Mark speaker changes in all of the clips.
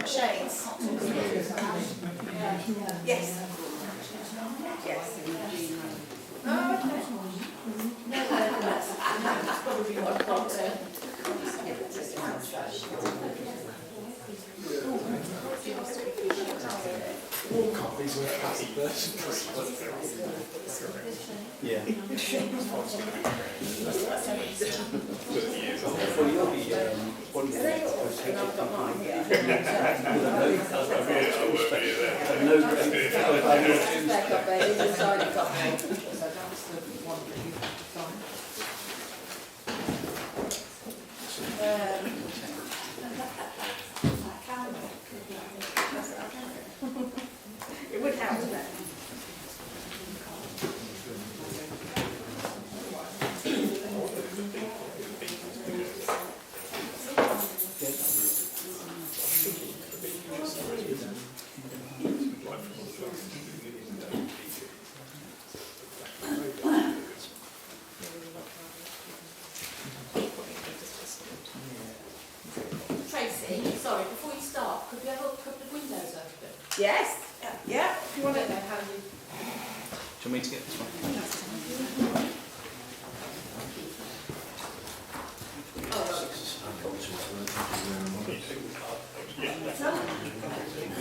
Speaker 1: Shades. Yes. Yes. Oh, okay. No, that's probably what I've got to.
Speaker 2: All copies were classic version. Yeah. Well, you'll be one of the
Speaker 1: I've got mine here. It would help, wouldn't it? Tracy, sorry, before you start, could we have a couple of windows open? Yes. Yeah. If you want to know how you.
Speaker 2: Do you want me to get this one?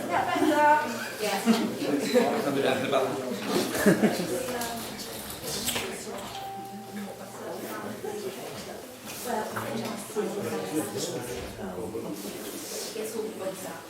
Speaker 1: Yeah, better. Yes.
Speaker 2: I'll be down the back.
Speaker 1: Gets all the bugs out.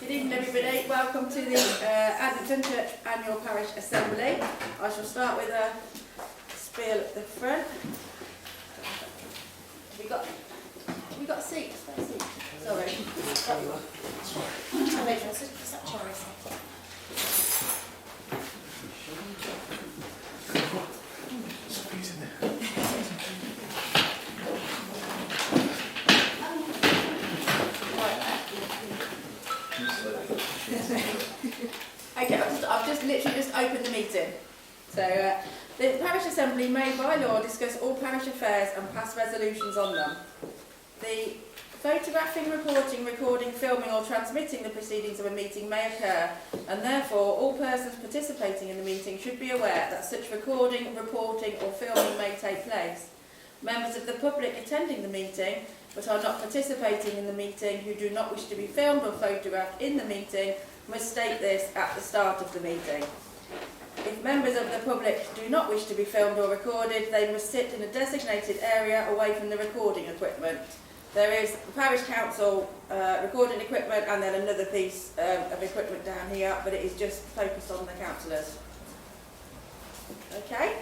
Speaker 1: Good evening, everybody. Welcome to the Dunchurch Annual Parish Assembly. I shall start with a spiel at the front. Have we got a seat? Spare seat? Sorry. Okay, I've just literally opened the meeting. So the Parish Assembly may by law discuss all parish affairs and pass resolutions on them. The photographing, reporting, recording, filming or transmitting the proceedings of a meeting may occur, and therefore all persons participating in the meeting should be aware that such recording, reporting or filming may take place. Members of the public attending the meeting but are not participating in the meeting who do not wish to be filmed or photographed in the meeting must state this at the start of the meeting. If members of the public do not wish to be filmed or recorded, they must sit in a designated area away from the recording equipment. There is Parish Council recording equipment and then another piece of equipment down here, but it is just focused on the councillors. Okay?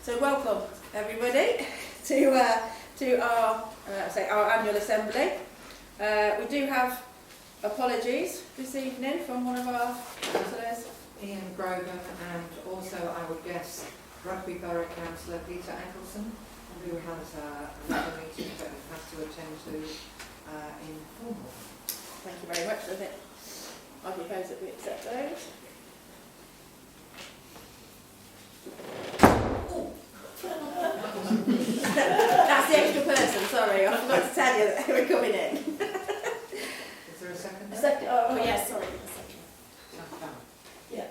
Speaker 1: So welcome everybody to our annual assembly. We do have apologies this evening from one of our councillors,
Speaker 3: Ian Grogan, and also I would guess Rugby Borough Councillor Peter Ecclesons, who has another meeting that he has to attend to in Cornwall.
Speaker 1: Thank you very much. I propose that we accept those. That's the extra person, sorry, I forgot to tell you that they were coming in.
Speaker 3: Is there a second?
Speaker 1: A second, oh yes, sorry. Yeah.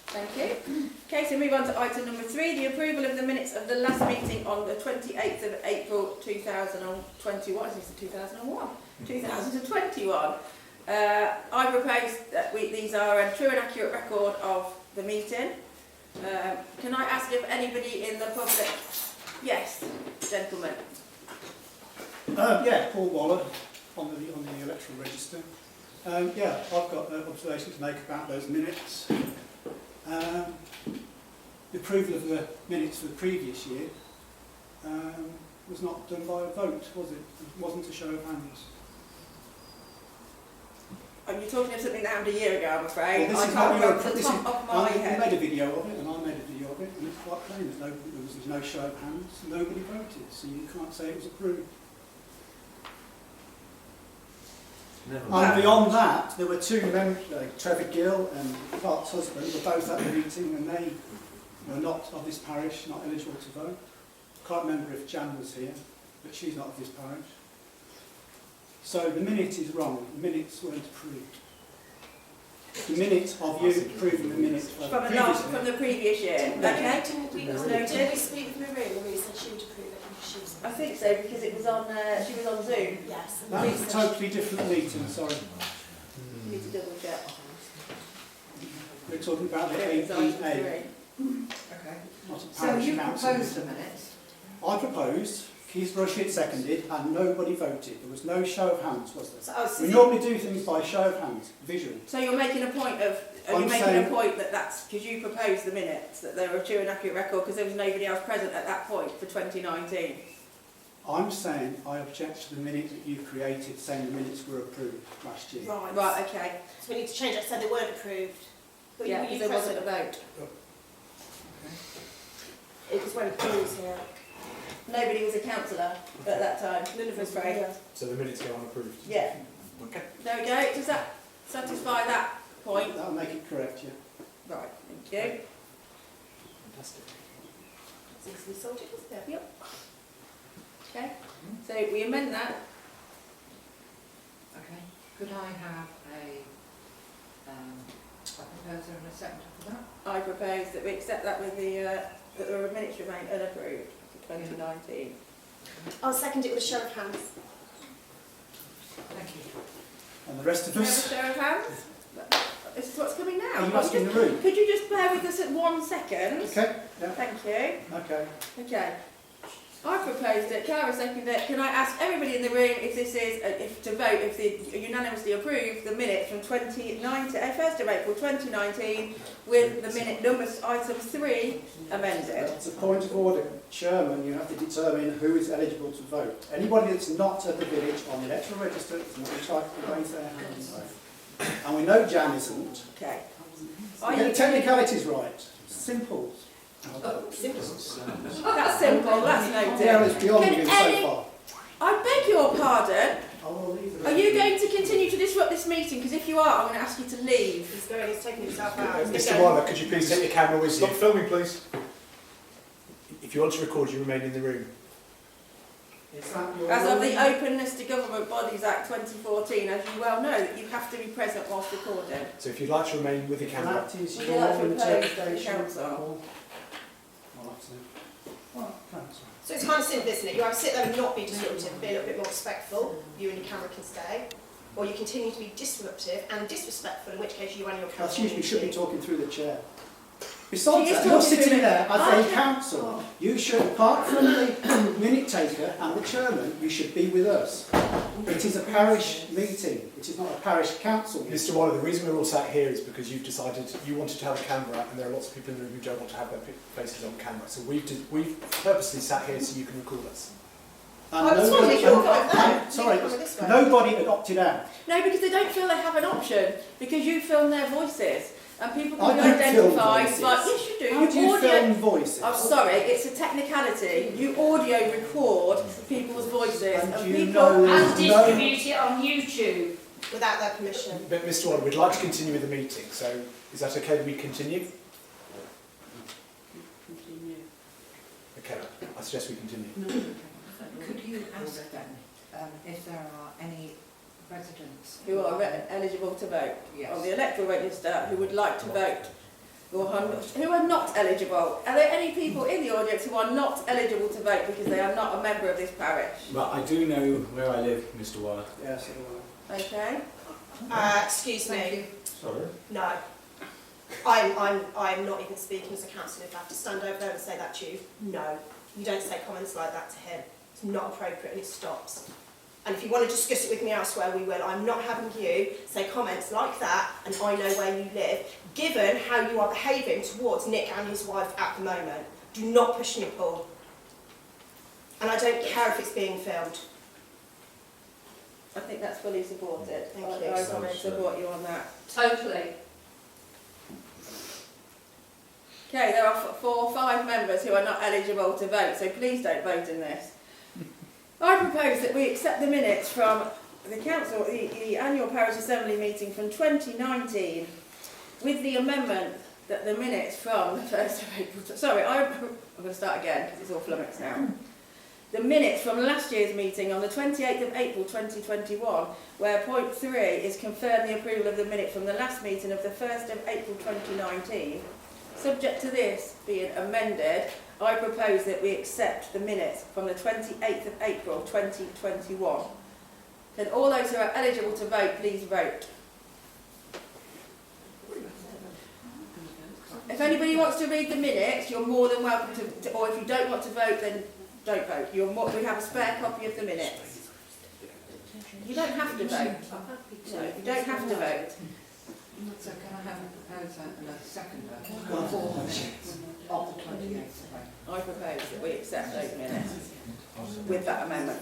Speaker 1: Thank you. Okay, so move on to item number 3, the approval of the minutes of the last meeting on the 28th of April 2021. Is this 2001? 2021. I propose that these are a true and accurate record of the meeting. Can I ask if anybody in the public Yes, gentlemen.
Speaker 4: Yeah, Paul Waller on the electoral register. Yeah, I've got an observation to make about those minutes. The approval of the minutes for the previous year was not done by a vote, was it? It wasn't a show of hands.
Speaker 1: And you're talking of something that happened a year ago, I'm afraid.
Speaker 4: Well,
Speaker 1: I can't remember off the top of my
Speaker 4: You
Speaker 1: head.
Speaker 4: made a video of it, and I made a video of it, and it's quite plain that there was no show of hands, nobody voted, so you can't say it was approved. And beyond that, there were two members, Trevor Gill and Clark's husband, were both at the meeting, and they were not of this parish, not eligible to vote. Can't remember if Jan was here, but she's not of this parish. So the minute is wrong. The minutes weren't approved. The minute of you approving the minutes
Speaker 1: From the previous year, okay?
Speaker 5: Didn't we speak with Marie? Marie said she would approve it because she was...
Speaker 1: I think so, because it was on, she was on Zoom.
Speaker 5: Yes. And
Speaker 4: That was a totally different meeting, sorry.
Speaker 1: You need to double check.
Speaker 4: We're talking about the
Speaker 1: It was item
Speaker 4: APA,
Speaker 1: 3.
Speaker 3: Okay.
Speaker 4: not a
Speaker 3: So
Speaker 4: parish
Speaker 3: you
Speaker 4: council.
Speaker 3: proposed the minutes.
Speaker 4: I proposed, Keith Rushett seconded, and nobody voted. There was no show of hands, was there?
Speaker 5: So
Speaker 4: We normally do things by show of hands, visually.
Speaker 1: So you're making a point of,
Speaker 4: I'm saying-
Speaker 1: that that's, because you proposed the minutes, that they were a true and accurate record, because there was nobody else present at that point for 2019.
Speaker 4: I'm saying I object to the minute that you created saying the minutes were approved last year.
Speaker 5: Right.
Speaker 1: Right, okay.
Speaker 5: So we need to change that so they weren't approved. But
Speaker 1: Yeah,
Speaker 5: were
Speaker 1: because
Speaker 5: you
Speaker 1: there wasn't a
Speaker 5: present?
Speaker 1: vote.
Speaker 5: It was when Paul was here.
Speaker 1: Nobody was a councillor at that time.
Speaker 5: None of us
Speaker 1: I'm
Speaker 5: were
Speaker 1: afraid.
Speaker 5: here.
Speaker 2: So the minutes go unapproved?
Speaker 1: Yeah.
Speaker 2: Okay.
Speaker 1: There we go. Does that satisfy that point?
Speaker 4: That'll make it correct, yeah.
Speaker 1: Right, thank you.
Speaker 2: Fantastic.
Speaker 5: It's easily sorted, isn't it?
Speaker 1: Okay, so we amend that.
Speaker 3: Okay. Could I have a proposer and a seconder for that?
Speaker 1: I propose that we accept that with the, that the minutes remain unapproved for 2019.
Speaker 5: I'll second it with a show of hands.
Speaker 3: Thank you.
Speaker 4: And the rest of
Speaker 1: Can we have a
Speaker 4: us,
Speaker 1: show of hands? This is what's coming now.
Speaker 4: are you asking the room?
Speaker 1: Could you just bear with us at 1 second?
Speaker 4: Okay, yeah,
Speaker 1: Thank you.
Speaker 4: okay.
Speaker 1: Okay. I proposed it, Cara seconded it. Can I ask everybody in the room if this is, if to vote, if they unanimously approve the minutes from 1st of April 2019 with the minute numbers item 3 amended?
Speaker 4: That's a point of order. Chairman, you have to determine who is eligible to vote. Anybody that's not at the village on the electoral register is not entitled to raise their hand and vote. And we know Jan isn't.
Speaker 1: Okay.
Speaker 4: Get the technicalities right. Simple.
Speaker 1: That's simple, that's noted.
Speaker 4: Yeah, it's beyond
Speaker 1: Can
Speaker 4: you so
Speaker 1: any-
Speaker 4: far.
Speaker 1: I beg your pardon.
Speaker 4: I will leave the
Speaker 1: Are you going to continue to disrupt this meeting? Because if you are, I'm going to ask you to leave.
Speaker 5: He's going, he's taking himself out.
Speaker 2: Mr. Waller, could you please take your camera with you? Stop filming, please. If you want to record, you remain in the room.
Speaker 4: Is that your
Speaker 1: As of the
Speaker 4: ruling?
Speaker 1: Openness to Government Bodies Act 2014, as you well know, that you have to be present whilst recording.
Speaker 2: So if you'd like to remain with the camera.
Speaker 4: That is
Speaker 1: Would you
Speaker 4: your
Speaker 1: like to propose to the
Speaker 4: interpretation.
Speaker 1: council?
Speaker 4: Well, that's it. Well, council.
Speaker 5: So it's kind of simple, isn't it? You either sit there and not be disruptive and be a little bit more respectful, you and your camera can stay, or you continue to be disruptive and disrespectful, in which case you and your camera
Speaker 4: That's usually should be
Speaker 5: meeting.
Speaker 4: talking through the chair. Besides
Speaker 1: She is
Speaker 4: that, you're
Speaker 1: talking
Speaker 4: sitting
Speaker 1: through
Speaker 4: there
Speaker 1: the-
Speaker 4: as a council. You should, apart from the minute taker and the chairman, you should be with us. It is a parish meeting. It is not a parish council meeting.
Speaker 2: Mr. Waller, the reason we're all sat here is because you've decided you wanted to have a camera, and there are lots of people in the room who don't want to have their faces on camera. So we've purposely sat here so you can record us.
Speaker 4: And
Speaker 5: I was
Speaker 4: nobody-
Speaker 5: wondering, you're going there.
Speaker 4: and- sorry,
Speaker 5: You can come this way.
Speaker 4: nobody had opted out.
Speaker 1: No, because they don't feel they have an option, because you film their voices. And people
Speaker 4: I
Speaker 1: can
Speaker 4: don't film
Speaker 1: identify,
Speaker 4: voices.
Speaker 1: like, yes you do,
Speaker 4: How do you
Speaker 1: audio...
Speaker 4: film voices?
Speaker 1: I'm sorry, it's a technicality. You audio record people's voices
Speaker 4: And
Speaker 1: and
Speaker 4: you
Speaker 1: people...
Speaker 4: know
Speaker 6: And
Speaker 4: there's no...
Speaker 6: distribute it on YouTube.
Speaker 5: Without their permission.
Speaker 2: But Mr. Waller, we'd like to continue with the meeting, so is that okay that we continue? Okay, I suggest we continue.
Speaker 3: Could you ask then if there are any residents
Speaker 1: who are eligible to vote
Speaker 3: Yes.
Speaker 1: on the electoral register who would like to vote, who are not eligible? Are there any people in the audience who are not eligible to vote because they are not a member of this parish?
Speaker 7: Well, I do know where I live, Mr. Waller.
Speaker 4: Yes,
Speaker 1: Okay.
Speaker 5: Excuse me.
Speaker 7: Sorry?
Speaker 5: No. I'm not even speaking as a councillor. If I have to stand over there and say that to you, no. you don't say comments like that to him. It's not appropriate and it stops. And if you want to discuss it with me elsewhere, we will. I'm not having you say comments like that and I know where you live, given how you are behaving towards Nick and his wife at the moment. Do not push me, Paul. And I don't care if it's being filmed.
Speaker 1: I think that's fully supported.
Speaker 5: Thank
Speaker 1: I
Speaker 5: you.
Speaker 1: support you on that.
Speaker 6: Totally.
Speaker 1: Okay, there are 4 or 5 members who are not eligible to vote, so please don't vote in this. I propose that we accept the minutes from the council, the annual parish assembly meeting from 2019, with the amendment that the minutes from the 1st of April... Sorry, I'm going to start again because it's all flummoxed now. The minutes from last year's meeting on the 28th of April 2021, where point 3 is confirm the approval of the minute from the last meeting of the 1st of April 2019. Subject to this being amended, I propose that we accept the minutes from the 28th of April 2021. Can all those who are eligible to vote please vote? If anybody wants to read the minutes, you're more than welcome to, or if you don't want to vote, then don't vote. We have a spare copy of the minutes. You don't have to vote. No, you don't have to vote.
Speaker 3: So can I have a proposal and a seconder for the minutes of the 28th of April?
Speaker 1: I propose that we accept those minutes with that amendment.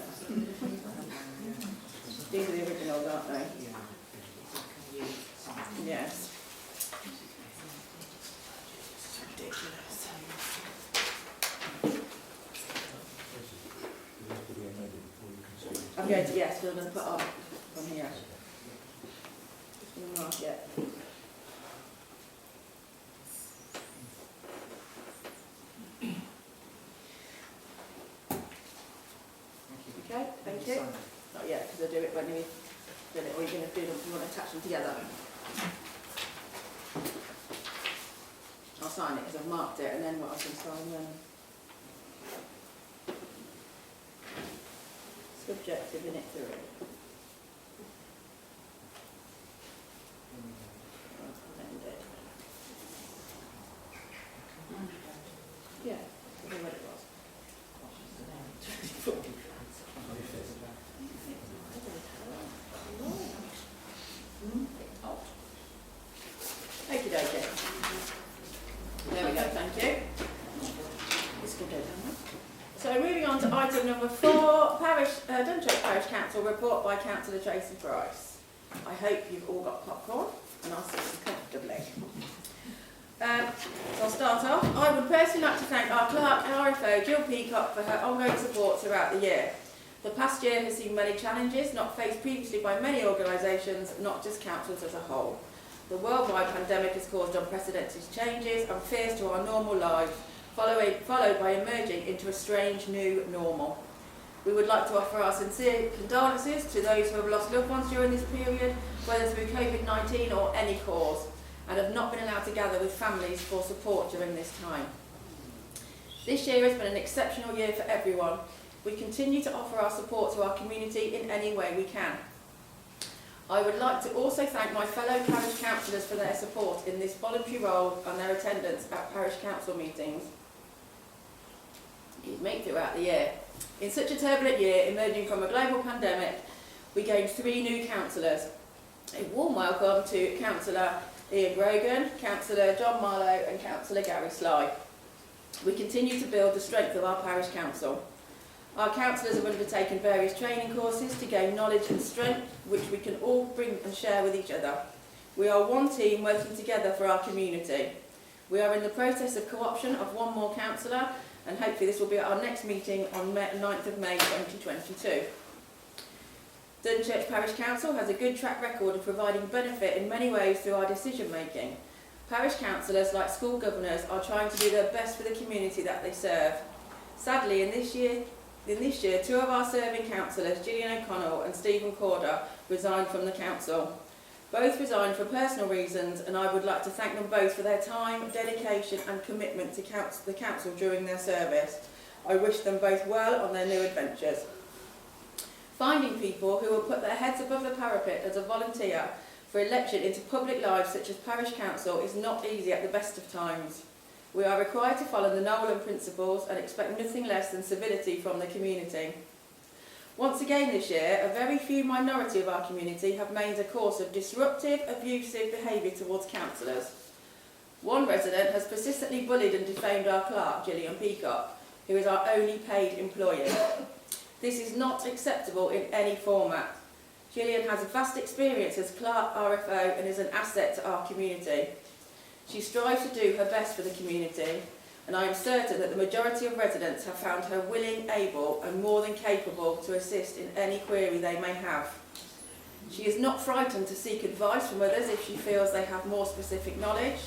Speaker 1: These are the originals, aren't they? Yes. Ridiculous. I'm going to, yes, we're going to put up from here. Just going to mark it. Okay, thank you. Not yet, because I'll do it when we do it, or you're going to do them, you want to attach them together. I'll sign it because I've marked it, and then what I can sign then. Subject to minute 3. Amended. Yeah, I don't know what it was. Okie dokie. There we go, thank you. This could go down there. So moving on to item number 4, Dunchurch Parish Council report by Councillor Tracy Price. I hope you've all got popcorn and I'll sit comfortably. So I'll start off. I would personally like to thank our clerk and RFO, Jill Peacock, for her ongoing support throughout the year. The past year has seen many challenges not faced previously by many organisations, not just councils as a whole. The worldwide pandemic has caused unprecedented changes and fears to our normal lives, followed by emerging into a strange new normal. We would like to offer our sincere condolences to those who have lost loved ones during this period, whether through COVID-19 or any cause, and have not been allowed to gather with families for support during this time. This year has been an exceptional year for everyone. We continue to offer our support to our community in any way we can. I would like to also thank my fellow parish councillors for their support in this voluntary role and their attendance at parish council meetings throughout the year. In such a turbulent year, emerging from a global pandemic, we gained 3 new councillors. A warm welcome to Councillor Ian Grogan, Councillor John Marlowe and Councillor Gary Sly. We continue to build the strength of our parish council. Our councillors have undertaken various training courses to gain knowledge and strength, which we can all bring and share with each other. We are one team working together for our community. We are in the process of co-option of 1 more councillor, and hopefully this will be at our next meeting on 9th of May 2022. Dunchurch Parish Council has a good track record of providing benefit in many ways through our decision making. Parish councillors, like school governors, are trying to do their best for the community that they serve. Sadly, in this year, 2 of our serving councillors, Gillian O'Connell and Stephen Kaudeur, resigned from the council. Both resigned for personal reasons, and I would like to thank them both for their time, dedication and commitment to the council during their service. I wish them both well on their new adventures. Finding people who will put their heads above the parapet as a volunteer for election into public lives such as parish council is not easy at the best of times. We are required to follow the Nolan principles and expect nothing less than civility from the community. Once again this year, a very few minority of our community have made a course of disruptive, abusive behaviour towards councillors. One resident has persistently bullied and defamed our clerk, Gillian Peacock, who is our only paid employee. This is not acceptable in any format. Gillian has a vast experience as clerk RFO and is an asset to our community. She strives to do her best for the community, and I am certain that the majority of residents have found her willing, able and more than capable to assist in any query they may have. She is not frightened to seek advice from others if she feels they have more specific knowledge.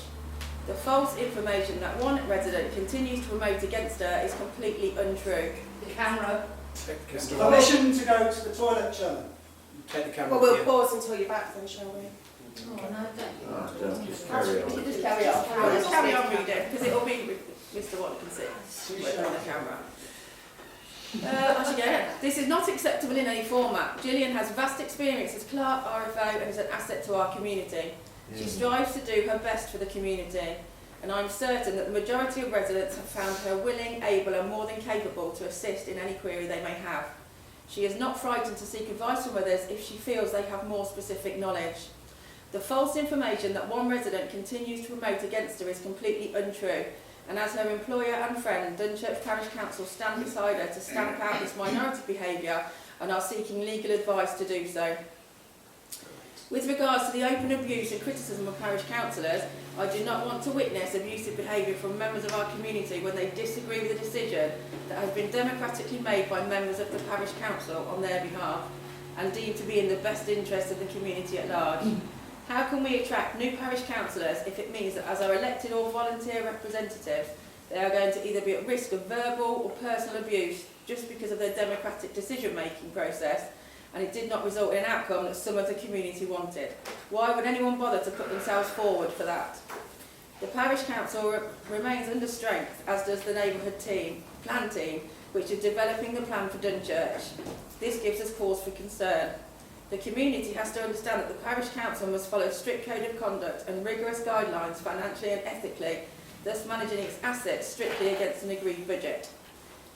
Speaker 1: The false information that one resident continues to promote against her is completely untrue.
Speaker 6: The camera.
Speaker 4: Permission to go to the toilet, Chairman.
Speaker 2: Take the camera.
Speaker 5: Well, we'll pause until you're back then, shall we?
Speaker 6: Oh, no, don't.
Speaker 7: Just carry on.
Speaker 1: Just carry on. I'll just carry on reading, because it will be Mr. Watt can see whether on the camera. This is not acceptable in any format. Gillian has vast experience as clerk, RFO and is an asset to our community. She strives to do her best for the community, and I'm certain that the majority of residents have found her willing, able and more than capable to assist in any query they may have. She is not frightened to seek advice from others if she feels they have more specific knowledge. The false information that one resident continues to promote against her is completely untrue, and as her employer and friend, Dunchurch Parish Council stand beside her to stamp out this minority behaviour and are seeking legal advice to do so. With regards to the open abuse and criticism of parish councillors, I do not want to witness abusive behaviour from members of our community when they disagree with a decision that has been democratically made by members of the parish council on their behalf and deemed to be in the best interest of the community at large. How can we attract new parish councillors if it means that as our elected or volunteer representatives, they are going to either be at risk of verbal or personal abuse just because of their democratic decision-making process, and it did not result in an outcome that some of the community wanted? Why would anyone bother to put themselves forward for that? The parish council remains under strength, as does the neighbourhood plan team, which is developing the plan for Dunchurch. This gives us cause for concern. The community has to understand that the parish council must follow strict code of conduct and rigorous guidelines financially and ethically, thus managing its assets strictly against an agreed budget.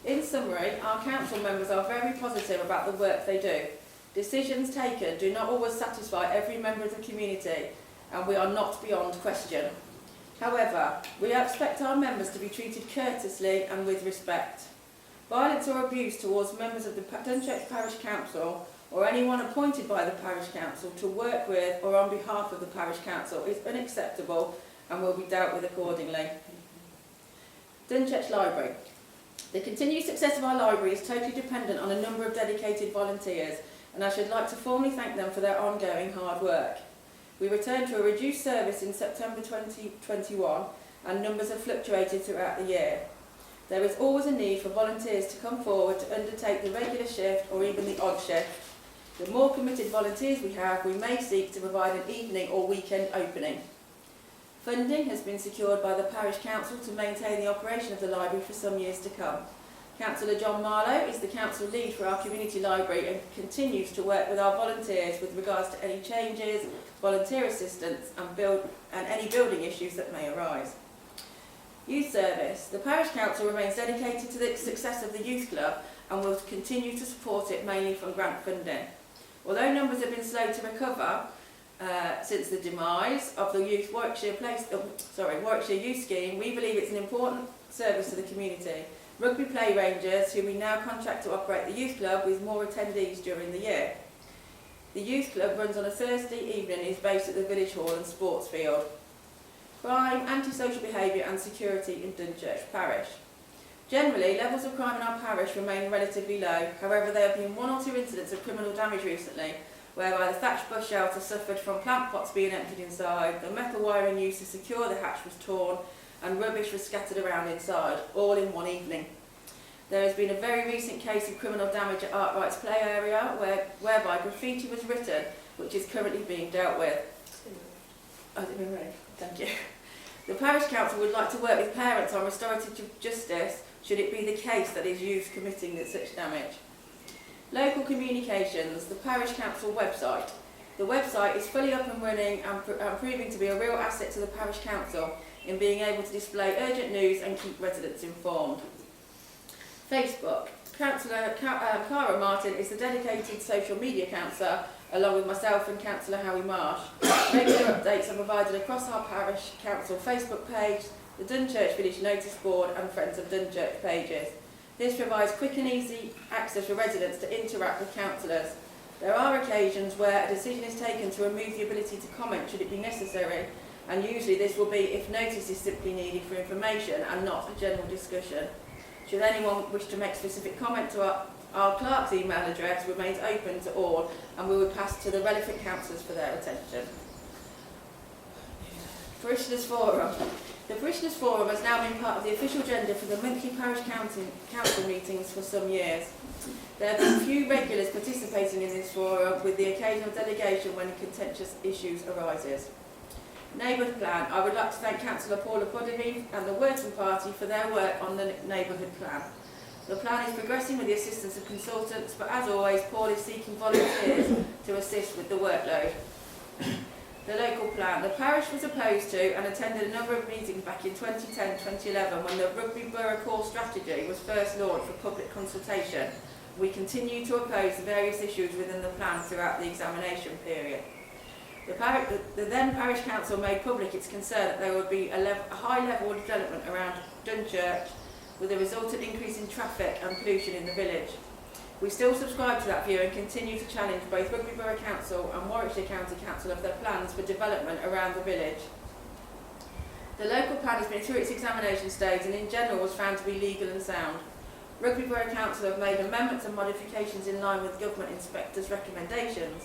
Speaker 1: In summary, our council members are very positive about the work they do. Decisions taken do not always satisfy every member of the community, and we are not beyond question. However, we expect our members to be treated courteously and with respect. Violence or abuse towards members of the Dunchurch Parish Council or anyone appointed by the parish council to work with or on behalf of the parish council is unacceptable and will be dealt with accordingly. Dunchurch Library. The continued success of our library is totally dependent on a number of dedicated volunteers, and I should like to formally thank them for their ongoing hard work. We returned to a reduced service in September 2021 and numbers have fluctuated throughout the year. There is always a need for volunteers to come forward to undertake the regular shift or even the odd shift. The more committed volunteers we have, we may seek to provide an evening or weekend opening. Funding has been secured by the Parish Council to maintain the operation of the library for some years to come. Councillor John Marlowe is the council lead for our community library and continues to work with our volunteers with regards to any changes, volunteer assistance and any building issues that may arise. Youth service. The Parish Council remains dedicated to the success of the Youth Club and will continue to support it mainly from grant funding. Although numbers have been slow to recover since the demise of the Warwickshire Youth Scheme, we believe it's an important service to the community. Rugby play rangers, who we now contract to operate the Youth Club with more attendees during the year. The Youth Club runs on a Thursday evening and is based at the Village Hall and Sports Field. Crime, antisocial behaviour and security in Dunchurch Parish. Generally, levels of crime in our parish remain relatively low. However, there have been one or two incidents of criminal damage recently, whereby the thatched bush shelter suffered from plant pots being emptied inside, the metal wiring used to secure the hatch was torn, and rubbish was scattered around inside, all in one evening. There has been a very recent case of criminal damage at Arkwright's play area, whereby graffiti was written, which is currently being dealt with. Has it been read? Thank you. The Parish Council would like to work with parents on restorative justice should it be the case that is youth committing such damage. Local communications, the Parish Council website. The website is fully up and running and proving to be a real asset to the Parish Council. in being able to display urgent news and keep residents informed. Facebook. Councillor Cara Martin is the dedicated social media councillor, along with myself and Councillor Howie Marsh. Regular updates are provided across our parish council Facebook page, the Dunchurch Village Notice Board and Friends of Dunchurch pages. This provides quick and easy access for residents to interact with councillors. There are occasions where a decision is taken to remove the ability to comment should it be necessary, and usually this will be if notice is simply needed for information and not a general discussion. Should anyone wish to make specific comment to our clerk's email address remains open to all, and we will pass to the relevant councillors for their attention. Parishioners Forum. The Parishioners Forum has now been part of the official agenda for the monthly parish council meetings for some years. There have been few regulars participating in this forum, with the occasional delegation when contentious issues arises. Neighbourhood Plan. I would like to thank Councillor Paula Podivy and the Working Party for their work on the Neighbourhood Plan. The plan is progressing with the assistance of consultants, but as always, Paul is seeking volunteers to assist with the workload. The local plan. The parish was opposed to and attended a number of meetings back in 2010-2011 when the Rugby Borough Core Strategy was first launched for public consultation. We continue to oppose the various issues within the plan throughout the examination period. The then Parish Council made public its concern that there would be a high level of development around Dunchurch, with a resultant increase in traffic and pollution in the village. We still subscribe to that view and continue to challenge both Rugby Borough Council and Warwickshire County Council of their plans for development around the village. The local plan has been through its examination stage and in general was found to be legal and sound. Rugby Borough Council have made amendments and modifications in line with Government Inspector's recommendations.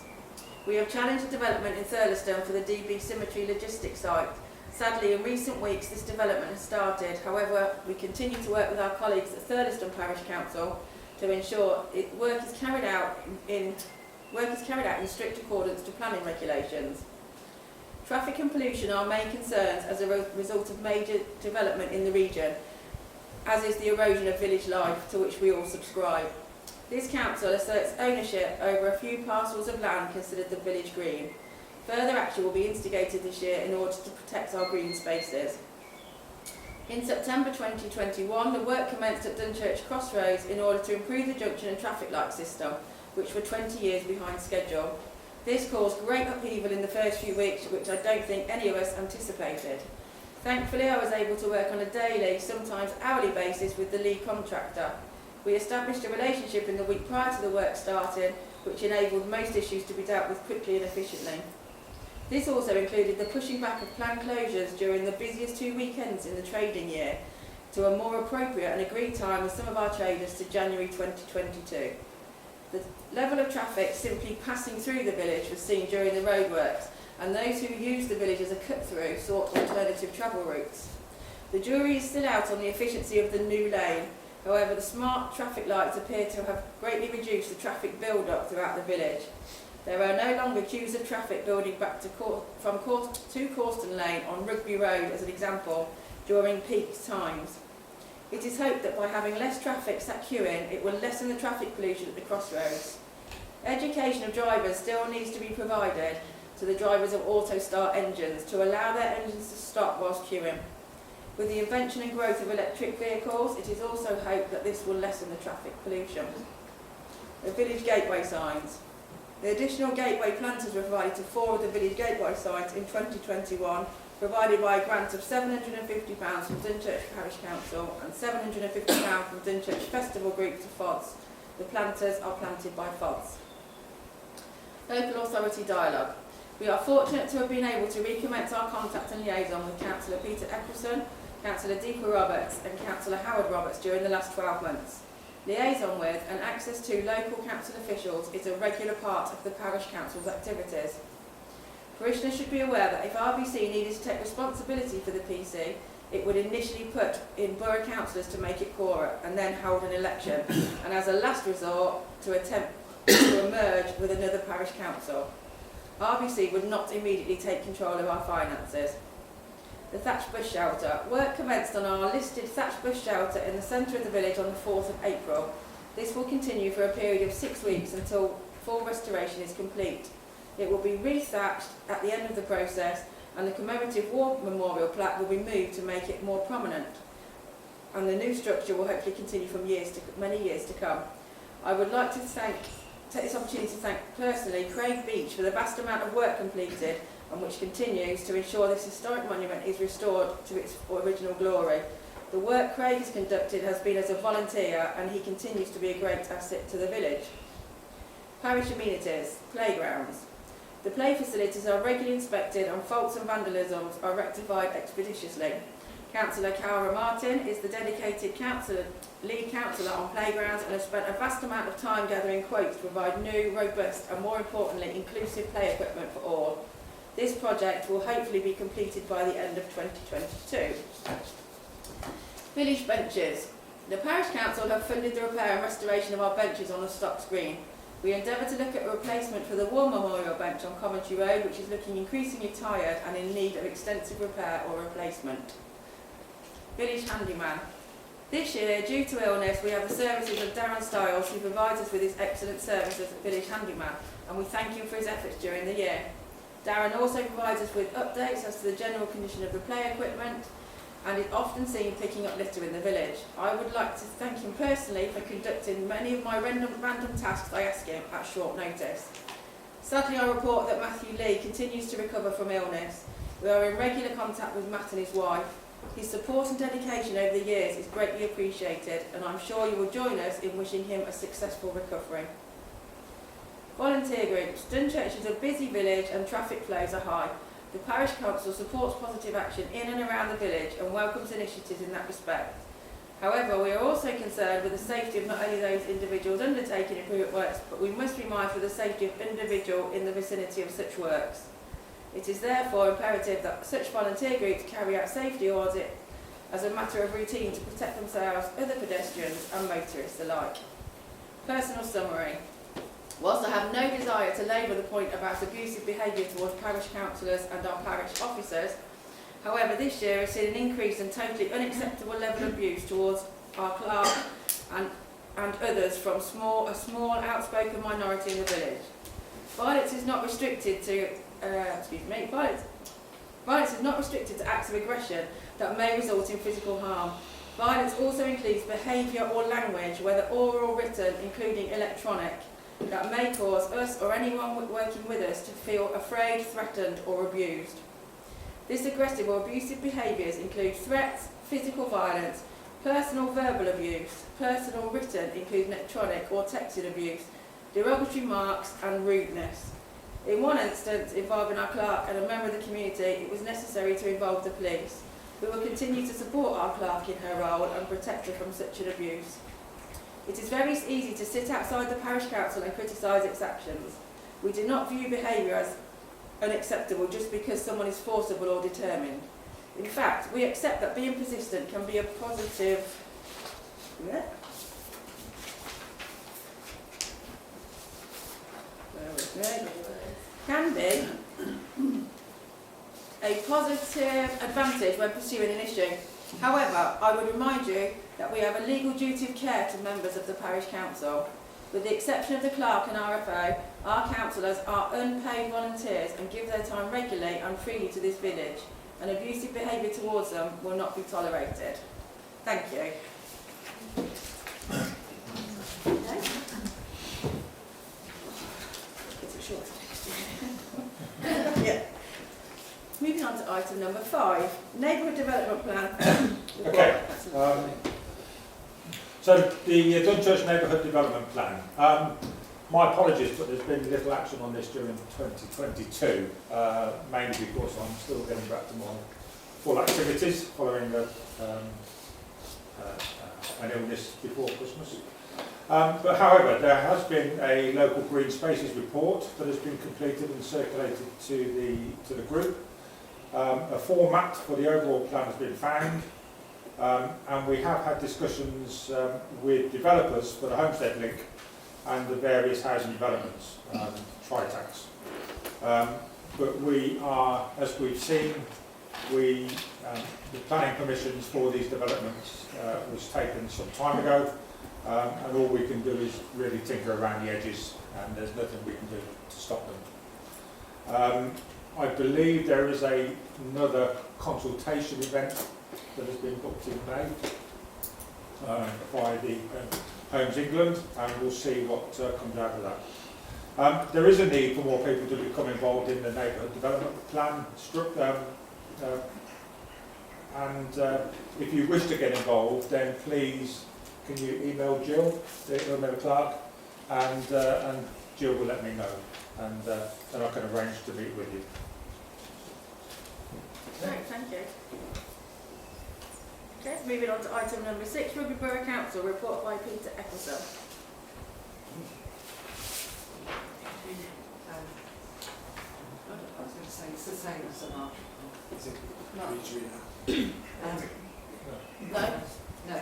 Speaker 1: We have challenged the development in Thurleston for the D.P.C logistics site. Sadly, in recent weeks this development has started. However, we continue to work with our colleagues at Thurleston Parish Council to ensure work is carried out in strict accordance to planning regulations. Traffic and pollution are main concerns as a result of major development in the region, as is the erosion of village life, to which we all subscribe. This council asserts ownership over a few parcels of land considered the village green. Further action will be instigated this year in order to protect our green spaces. In September 2021, the work commenced at Dunchurch Crossroads in order to improve the junction and traffic light system, which were 20 years behind schedule. This caused great upheaval in the first few weeks, which I don't think any of us anticipated. Thankfully, I was able to work on a daily, sometimes hourly basis with the lead contractor. We established a relationship in the week prior to the work starting, which enabled most issues to be dealt with quickly and efficiently. This also included the pushing back of planned closures during the busiest 2 weekends in the trading year to a more appropriate and agreed time with some of our traders to January 2022. The level of traffic simply passing through the village was seen during the roadworks, and those who used the village as a cut-through sought alternative travel routes. The jury is still out on the efficiency of the new lane. However, the smart traffic lights appear to have greatly reduced the traffic build-up throughout the village. There are no longer queues of traffic building back to Corston Lane on Rugby Road, as an example, during peak times. It is hoped that by having less traffic sat queuing, it will lessen the traffic pollution at the crossroads. Education of drivers still needs to be provided to the drivers of auto-start engines to allow their engines to stop whilst queuing. With the invention and growth of electric vehicles, it is also hoped that this will lessen the traffic pollution. The village gateway signs. The additional gateway planters were provided to 4 of the village gateway signs in 2021, provided by a grant of £750 from Dunchurch Parish Council and £750 from Dunchurch Festival Group to FODS. The planters are planted by FODS. Local authority dialogue. We are fortunate to have been able to recommence our contact and liaison with Councillor Peter Ecclesons, Councillor Deepah Roberts and Councillor Howard Roberts during the last 12 months. Liaison with and access to local council officials is a regular part of the Parish Council's activities. Parishioners should be aware that if RBC needed to take responsibility for the PC, it would initially put in borough councillors to make it quorum and then hold an election, and as a last resort to attempt to emerge with another parish council. RBC would not immediately take control of our finances. The thatched bush shelter. Work commenced on our listed thatched bush shelter in the centre of the village on the 4th of April. This will continue for a period of 6 weeks until full restoration is complete. It will be re-thatched at the end of the process and the commemorative war memorial plaque will be moved to make it more prominent. And the new structure will hopefully continue for many years to come. I would like to take this opportunity to thank personally Craig Beach for the vast amount of work completed and which continues to ensure this historic monument is restored to its original glory. The work Craig has conducted has been as a volunteer, and he continues to be a great asset to the village. Parish amenities, playgrounds. The play facilities are regularly inspected and faults and vandalisms are rectified expeditiously. Councillor Cara Martin is the dedicated lead councillor on playgrounds and has spent a vast amount of time gathering quotes to provide new, robust and more importantly inclusive play equipment for all. This project will hopefully be completed by the end of 2022. Village benches. The Parish Council have funded the repair and restoration of our benches on the Stocks Green. We endeavour to look at a replacement for the War Memorial bench on Coventry Road, which is looking increasingly tired and in need of extensive repair or replacement. Village handyman. This year, due to illness, we have the services of Darren Stiles, who provides us with his excellent service as a village handyman, and we thank him for his efforts during the year. Darren also provides us with updates as to the general condition of the play equipment, and is often seen picking up litter in the village. I would like to thank him personally for conducting many of my random tasks I ask him at short notice. Sadly, I report that Matthew Lee continues to recover from illness. We are in regular contact with Matt and his wife. His support and dedication over the years is greatly appreciated, and I'm sure you will join us in wishing him a successful recovery. Volunteer groups. Dunchurch is a busy village and traffic flows are high. The Parish Council supports positive action in and around the village and welcomes initiatives in that respect. However, we are also concerned with the safety of not only those individuals undertaking improvement works, but we must be mindful of the safety of individuals in the vicinity of such works. It is therefore imperative that such volunteer groups carry out safety audits as a matter of routine to protect themselves, other pedestrians and motorists alike. Personal summary. Whilst I have no desire to labour the point about abusive behaviour towards parish councillors and our parish officers, however, this year has seen an increase in totally unacceptable level of abuse towards our clerk and others from a small outspoken minority in the village. Violence is not restricted to Violence is not restricted to acts of aggression that may result in physical harm. Violence also includes behaviour or language, whether oral or written, including electronic, that may cause us or anyone working with us to feel afraid, threatened or abused. This aggressive or abusive behaviours include threats, physical violence, personal verbal abuse, personal written including electronic or texted abuse, derogatory remarks and rudeness. In one instance involving our clerk and a member of the community, it was necessary to involve the police. We will continue to support our clerk in her role and protect her from such an abuse. It is very easy to sit outside the parish council and criticise its actions. We do not view behaviour as unacceptable just because someone is forcible or determined. In fact, we accept that being persistent can be a positive... can be a positive advantage when pursuing an issue. However, I would remind you that we have a legal duty of care to members of the parish council. With the exception of the clerk and RFO, our councillors are unpaid volunteers and give their time regularly and freely to this village, and abusive behaviour towards them will not be tolerated. Thank you. Yeah. Moving on to item number 5, neighbourhood development plan.
Speaker 8: Okay. So the Dunchurch Neighbourhood Development Plan. My apologies, but there's been little action on this during 2022, mainly because I'm still getting back to my full activities following an illness before Christmas. But however, there has been a local green spaces report that has been completed and circulated to the group. A format for the overall plan has been found, and we have had discussions with developers for the Homestead Link and the various housing developments, Tritax. But we are, as we've seen, the planning permissions for these developments was taken some time ago, and all we can do is really tinker around the edges, and there's nothing we can do to stop them. I believe there is another consultation event that has been booked in May by the Homes England, and we'll see what comes out of that. There is a need for more people to become involved in the neighbourhood development plan, and if you wish to get involved, then please can you email Jill, the member clerk, and Jill will let me know, and then I can arrange to meet with you.
Speaker 1: Great, thank you. Okay, moving on to item number 6, Rugby Borough Council, report by Peter Ecclesons.
Speaker 3: I was going to say it's the same as an article.
Speaker 2: Is it?
Speaker 1: No. No?
Speaker 3: No,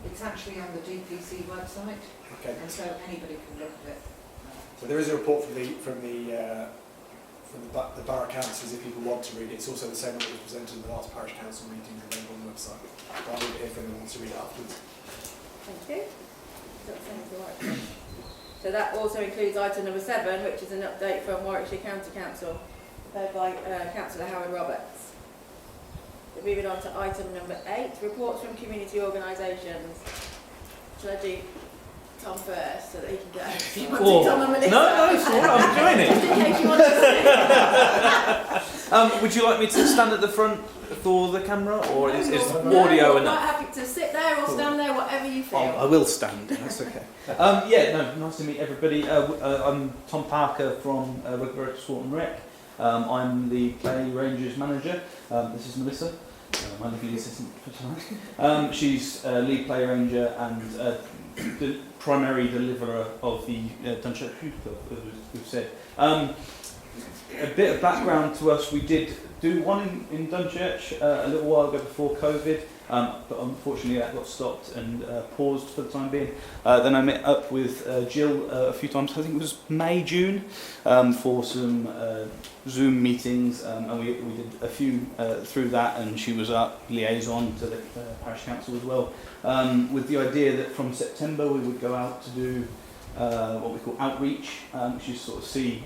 Speaker 3: it's actually on the D.P.C website,
Speaker 2: Okay.
Speaker 3: and so anybody can look at it.
Speaker 2: So there is a report from the borough councils if people want to read it. It's also the same one that was presented in the last parish council meeting and available on the website. I'll read it here if anyone wants to read it afterwards.
Speaker 1: Thank you. That sounds right. So that also includes item number 7, which is an update from Warwickshire County Council, led by Councillor Cara Roberts. So moving on to item number 8, reports from community organisations. Shall I do Tom first so that he can go? If you want to do Tom and Melissa.
Speaker 9: No, it's all right, I'm enjoying it.
Speaker 1: Just in case you want to
Speaker 9: Would you like me to stand at the front for the camera, or is
Speaker 1: No,
Speaker 9: audio
Speaker 1: you're
Speaker 9: enough?
Speaker 1: quite happy to sit there or stand there, whatever you feel.
Speaker 9: I will stand, that's okay. Yeah, no, nice to meet everybody. I'm Tom Parker from Rugby Sport and Rec. I'm the Play Rangers manager. This is Melissa, my lovely assistant for tonight. She's lead Play Ranger and the primary deliverer of the Dunchurch Youth Club, as we've said. A bit of background to us, we did do one in Dunchurch a little while ago before COVID, but unfortunately that got stopped and paused for the time being. Then I met up with Jill a few times, I think it was May, June, for some Zoom meetings, and we did a few through that, and she was our liaison to the Parish Council as well, with the idea that from September we would go out to do what we call outreach, which is sort of see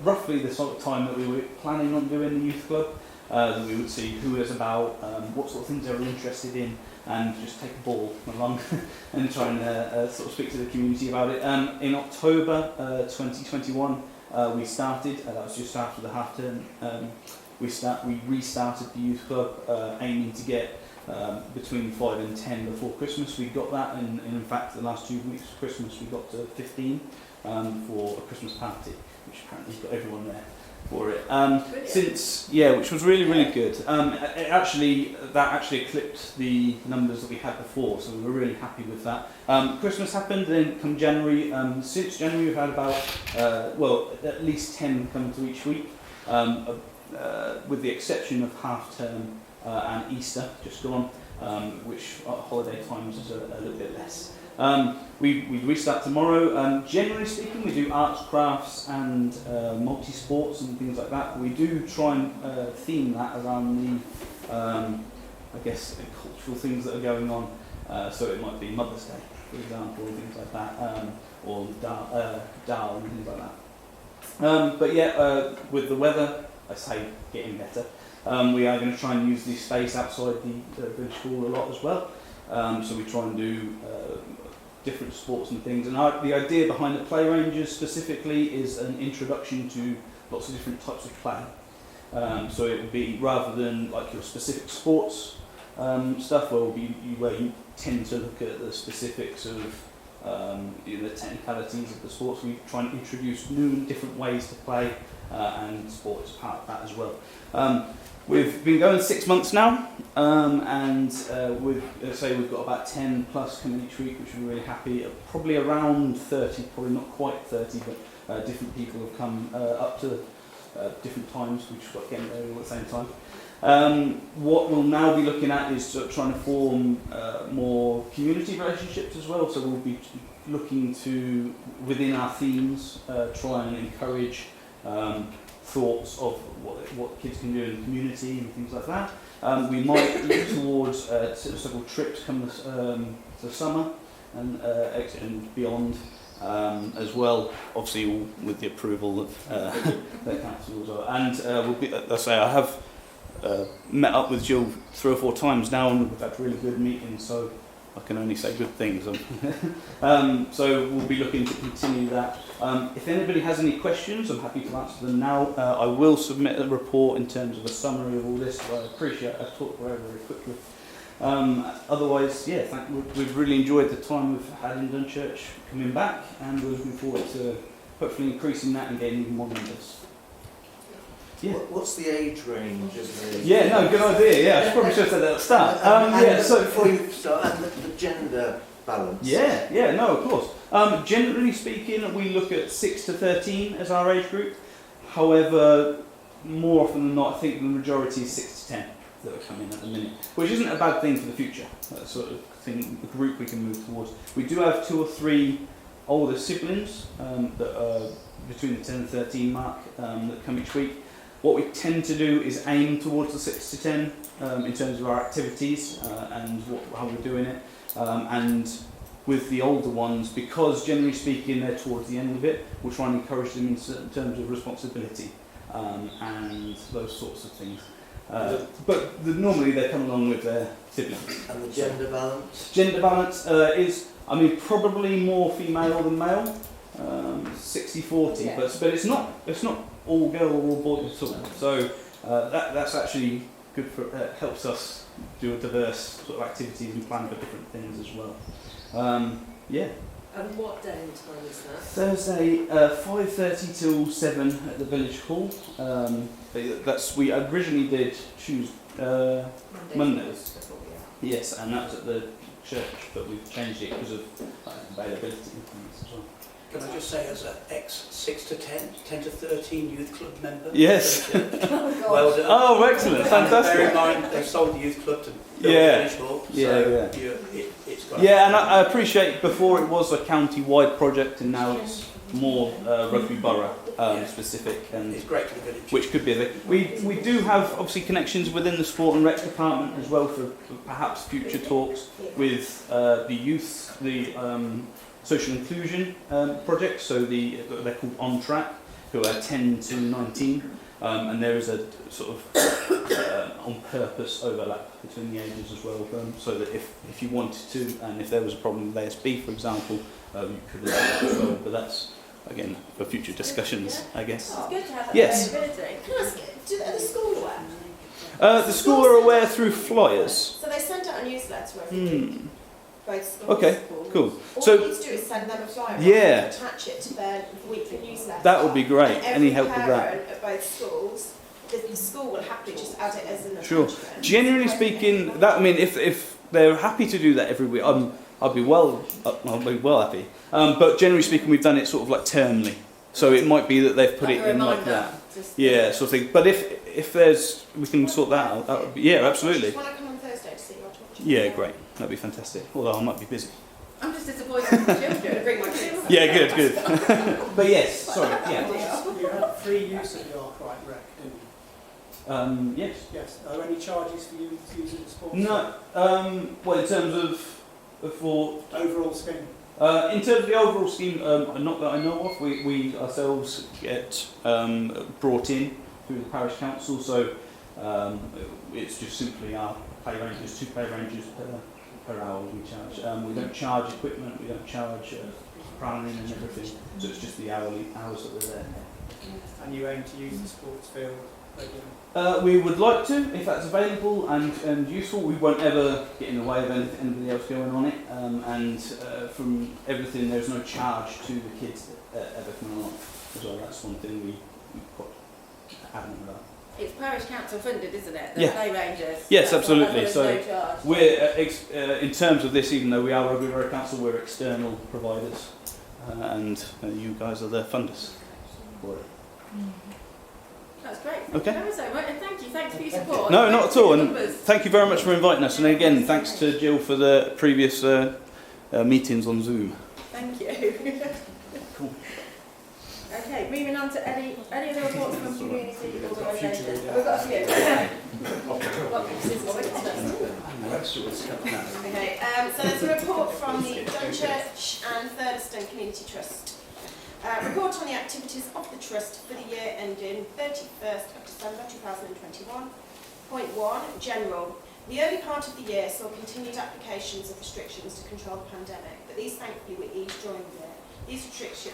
Speaker 9: roughly the sort of time that we were planning on doing the youth club, that we would see who is about, what sort of things they were interested in, and just take a ball along and try and sort of speak to the community about it. In October 2021 we started, that was just after the half term, we restarted the youth club, aiming to get between 5 and 10 before Christmas. We got that, and in fact the last 2 weeks of Christmas we got to 15 for a Christmas party, which apparently got everyone there for it. Which was really good. That actually eclipsed the numbers that we had before, so we were really happy with that. Christmas happened, then come January, since January we've had about at least 10 come to each week, with the exception of half term and Easter just gone, which at holiday times is a little bit less. We restart tomorrow. Generally speaking, we do arts, crafts and multi-sports and things like that. We do try and theme that around the, cultural things that are going on. So it might be Mother's Day, for example, things like that, or Dal and things like that. With the weather, I say getting better. We are going to try and use the space outside the village school a lot as well. So we try and do different sports and things. And the idea behind the Play Rangers specifically is an introduction to lots of different types of play. So it would be, rather than like your specific sports stuff, where you tend to look at the specifics of the technicalities of the sports, we try and introduce new and different ways to play, and sport is part of that as well. We've been going 6 months now, and we've got about 10 plus coming each week, which we're really happy. Probably around 30, probably not quite 30, but different people have come up to different times. We've just got to get them there all at the same time. What we'll now be looking at is trying to form more community relationships as well. So we'll be looking to, within our themes, try and encourage thoughts of what kids can do in the community and things like that. We might look towards several trips come this summer and beyond, as well, obviously all with the approval of their council as well. And we'll be, as I say, I have met up with Jill 3 or 4 times now, and we've had really good meetings, so I can only say good things. So we'll be looking to continue that. If anybody has any questions, I'm happy to answer them now. I will submit a report in terms of a summary of all this, but I appreciate I've talked very, very quickly. Otherwise, yeah, we've really enjoyed the time we've had in Dunchurch coming back, and we're looking forward to hopefully increasing that and getting even more members. Yeah.
Speaker 10: What's the age range of the...
Speaker 9: Yeah, no, good idea. Yeah, I probably should have said that at the start. Yeah, so
Speaker 10: before you start, and the gender balance.
Speaker 9: Yeah, no, of course. Generally speaking, we look at 6 to 13 as our age group. However, more often than not, I think the majority is 6 to 10 that are coming at the minute, which isn't a bad thing for the future. That sort of thing, the group we can move towards. We do have 2 or 3 older siblings that are between the 10 and 13 mark that come each week. What we tend to do is aim towards the 6 to 10 in terms of our activities and how we're doing it. And with the older ones, because generally speaking they're towards the end of it, we'll try and encourage them in terms of responsibility and those sorts of things. But normally they come along with their siblings.
Speaker 10: And the gender balance?
Speaker 9: Gender balance is, I mean, probably more female than male, 60-40,
Speaker 1: Yeah.
Speaker 9: but it's not all girl or all boy at all. So that's actually good for helps us do a diverse sort of activities and plan for different things as well. Yeah.
Speaker 6: And what day and time is that?
Speaker 9: Thursday, 5:30 till 7 at the village hall. We originally did choose Mondays. Yes, and that was at the church, but we've changed it because of availability and things as well.
Speaker 11: Can I just say, as an ex-6 to 10 to 13 youth club member?
Speaker 9: Yes.
Speaker 11: Well done.
Speaker 9: Oh, excellent, fantastic.
Speaker 11: Bear in mind, they've sold the youth club to
Speaker 9: Yeah.
Speaker 11: Village Hall, so
Speaker 9: Yeah.
Speaker 11: it's got...
Speaker 9: Yeah, and I appreciate before it was a county-wide project, and now it's more Rugby Borough specific, and
Speaker 11: It's great for the village.
Speaker 9: which could be a thing. We do have obviously connections within the sport and rec department as well for perhaps future talks with the youth, the social inclusion project. So they're called On Track, who are 10 to 19, and there is a sort of on purpose overlap between the ages as well. So that if you wanted to, and if there was a problem with ASB, for example, you could do that as well. But that's again for future discussions, I guess.
Speaker 1: It's good to have that
Speaker 9: Yes.
Speaker 1: availability.
Speaker 5: Can I ask, are the school aware?
Speaker 9: The school are aware through flyers.
Speaker 5: So they send out a newsletter every week, both schools.
Speaker 9: Okay, cool.
Speaker 5: All
Speaker 9: So
Speaker 5: you need to do is send them a flyer
Speaker 9: Yeah.
Speaker 5: and attach it to their weekly newsletter.
Speaker 9: that would be great.
Speaker 5: And
Speaker 9: Any
Speaker 5: every
Speaker 9: help with that?
Speaker 5: parent at both schools, the school will happily just add it as an
Speaker 9: Sure.
Speaker 5: attachment.
Speaker 9: Generally speaking, that I mean, if they're happy to do that every week, I'll be well happy. But generally speaking, we've done it sort of like termly, so it might be that they've put
Speaker 1: Like
Speaker 9: it
Speaker 1: a
Speaker 9: in like
Speaker 1: reminder,
Speaker 9: that.
Speaker 1: just-
Speaker 9: Yeah, sort of thing. But if there's, we can sort that out. That would be, yeah, absolutely.
Speaker 5: Just want to come on Thursday to see you. I'll talk to you.
Speaker 9: Yeah, great. That'd be fantastic. Although I might be busy.
Speaker 1: I'm just disappointed in the children.
Speaker 5: Bring my kids.
Speaker 9: Yeah, good. But yes, sorry. Yeah.
Speaker 4: You have free use of the Arkwright Rec, didn't you?
Speaker 9: Yes.
Speaker 4: Yes. Are there any charges for you using the sports?
Speaker 9: No. Well, in terms of for
Speaker 4: Overall scheme?
Speaker 9: in terms of the overall scheme, not that I know of, we ourselves get brought in through the parish council, so it's just simply our pay ranges, 2 pay ranges per hour we charge. We don't charge equipment, we don't charge planning and everything, so it's just the hourly hours that are there.
Speaker 4: And you aim to use the sports field regularly?
Speaker 9: We would like to, if that's available and useful. We won't ever get in the way of anybody else going on it. And from everything, there's no charge to the kids ever coming on as well. That's one thing we've got adamant about.
Speaker 1: It's parish council funded, isn't it? The
Speaker 9: Yeah.
Speaker 1: play ranges.
Speaker 9: Yes,
Speaker 1: That's why
Speaker 9: absolutely.
Speaker 1: there's
Speaker 9: So
Speaker 1: no charge.
Speaker 9: we're, in terms of this, even though we are Rugby Borough Council, we're external providers. And you guys are the funders for it.
Speaker 1: That's great.
Speaker 9: Okay.
Speaker 1: Thank you so much, and thank you. Thanks for your support.
Speaker 9: No, not at all. And
Speaker 1: Numbers.
Speaker 9: thank you very much for inviting us. And again, thanks to Jill for the previous meetings on Zoom.
Speaker 1: Thank you.
Speaker 9: Cool.
Speaker 1: Okay, moving on to any other reports from community
Speaker 2: We've got a future
Speaker 1: organisations.
Speaker 2: leader.
Speaker 1: We've got a few. Okay. Rock, paper, scissors, wait,
Speaker 5: Okay, so there's a report from the Dunchurch and Thurston Community Trust. Report on the activities of the Trust for the year ending 31st of December 2021. Point 1, General. The early part of the year saw continued applications of restrictions to control the pandemic, but these thankfully were eased during the year. These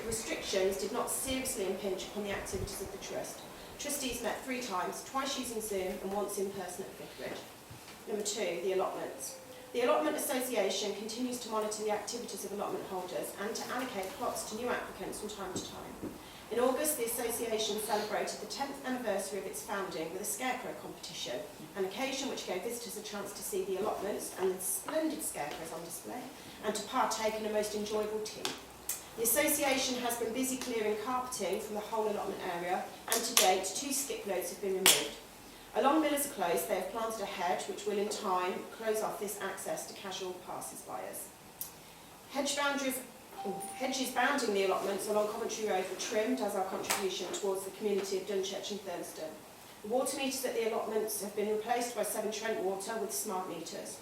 Speaker 5: restrictions did not seriously impinge upon the activities of the Trust. Trustees met 3 times, twice using Zoom and once in person at Vicarage. Number 2, the allotments. The Allotment Association continues to monitor the activities of allotment holders and to allocate plots to new applicants from time to time. In August, the association celebrated the 10th anniversary of its founding with a scarecrow competition, an occasion which gave visitors a chance to see the allotments and the splendid scarecrows on display, and to partake in a most enjoyable tea. The association has been busy clearing carpeting from the whole allotment area, and to date 2 skip loads have been removed. Along Miller's Close, they have planted a hedge which will in time close off this access to casual passers-byers. Hedges bounding the allotments along Coventry Road were trimmed as our contribution towards the community of Dunchurch and Thurston. The water meters at the allotments have been replaced by Severn Trent Water with smart meters.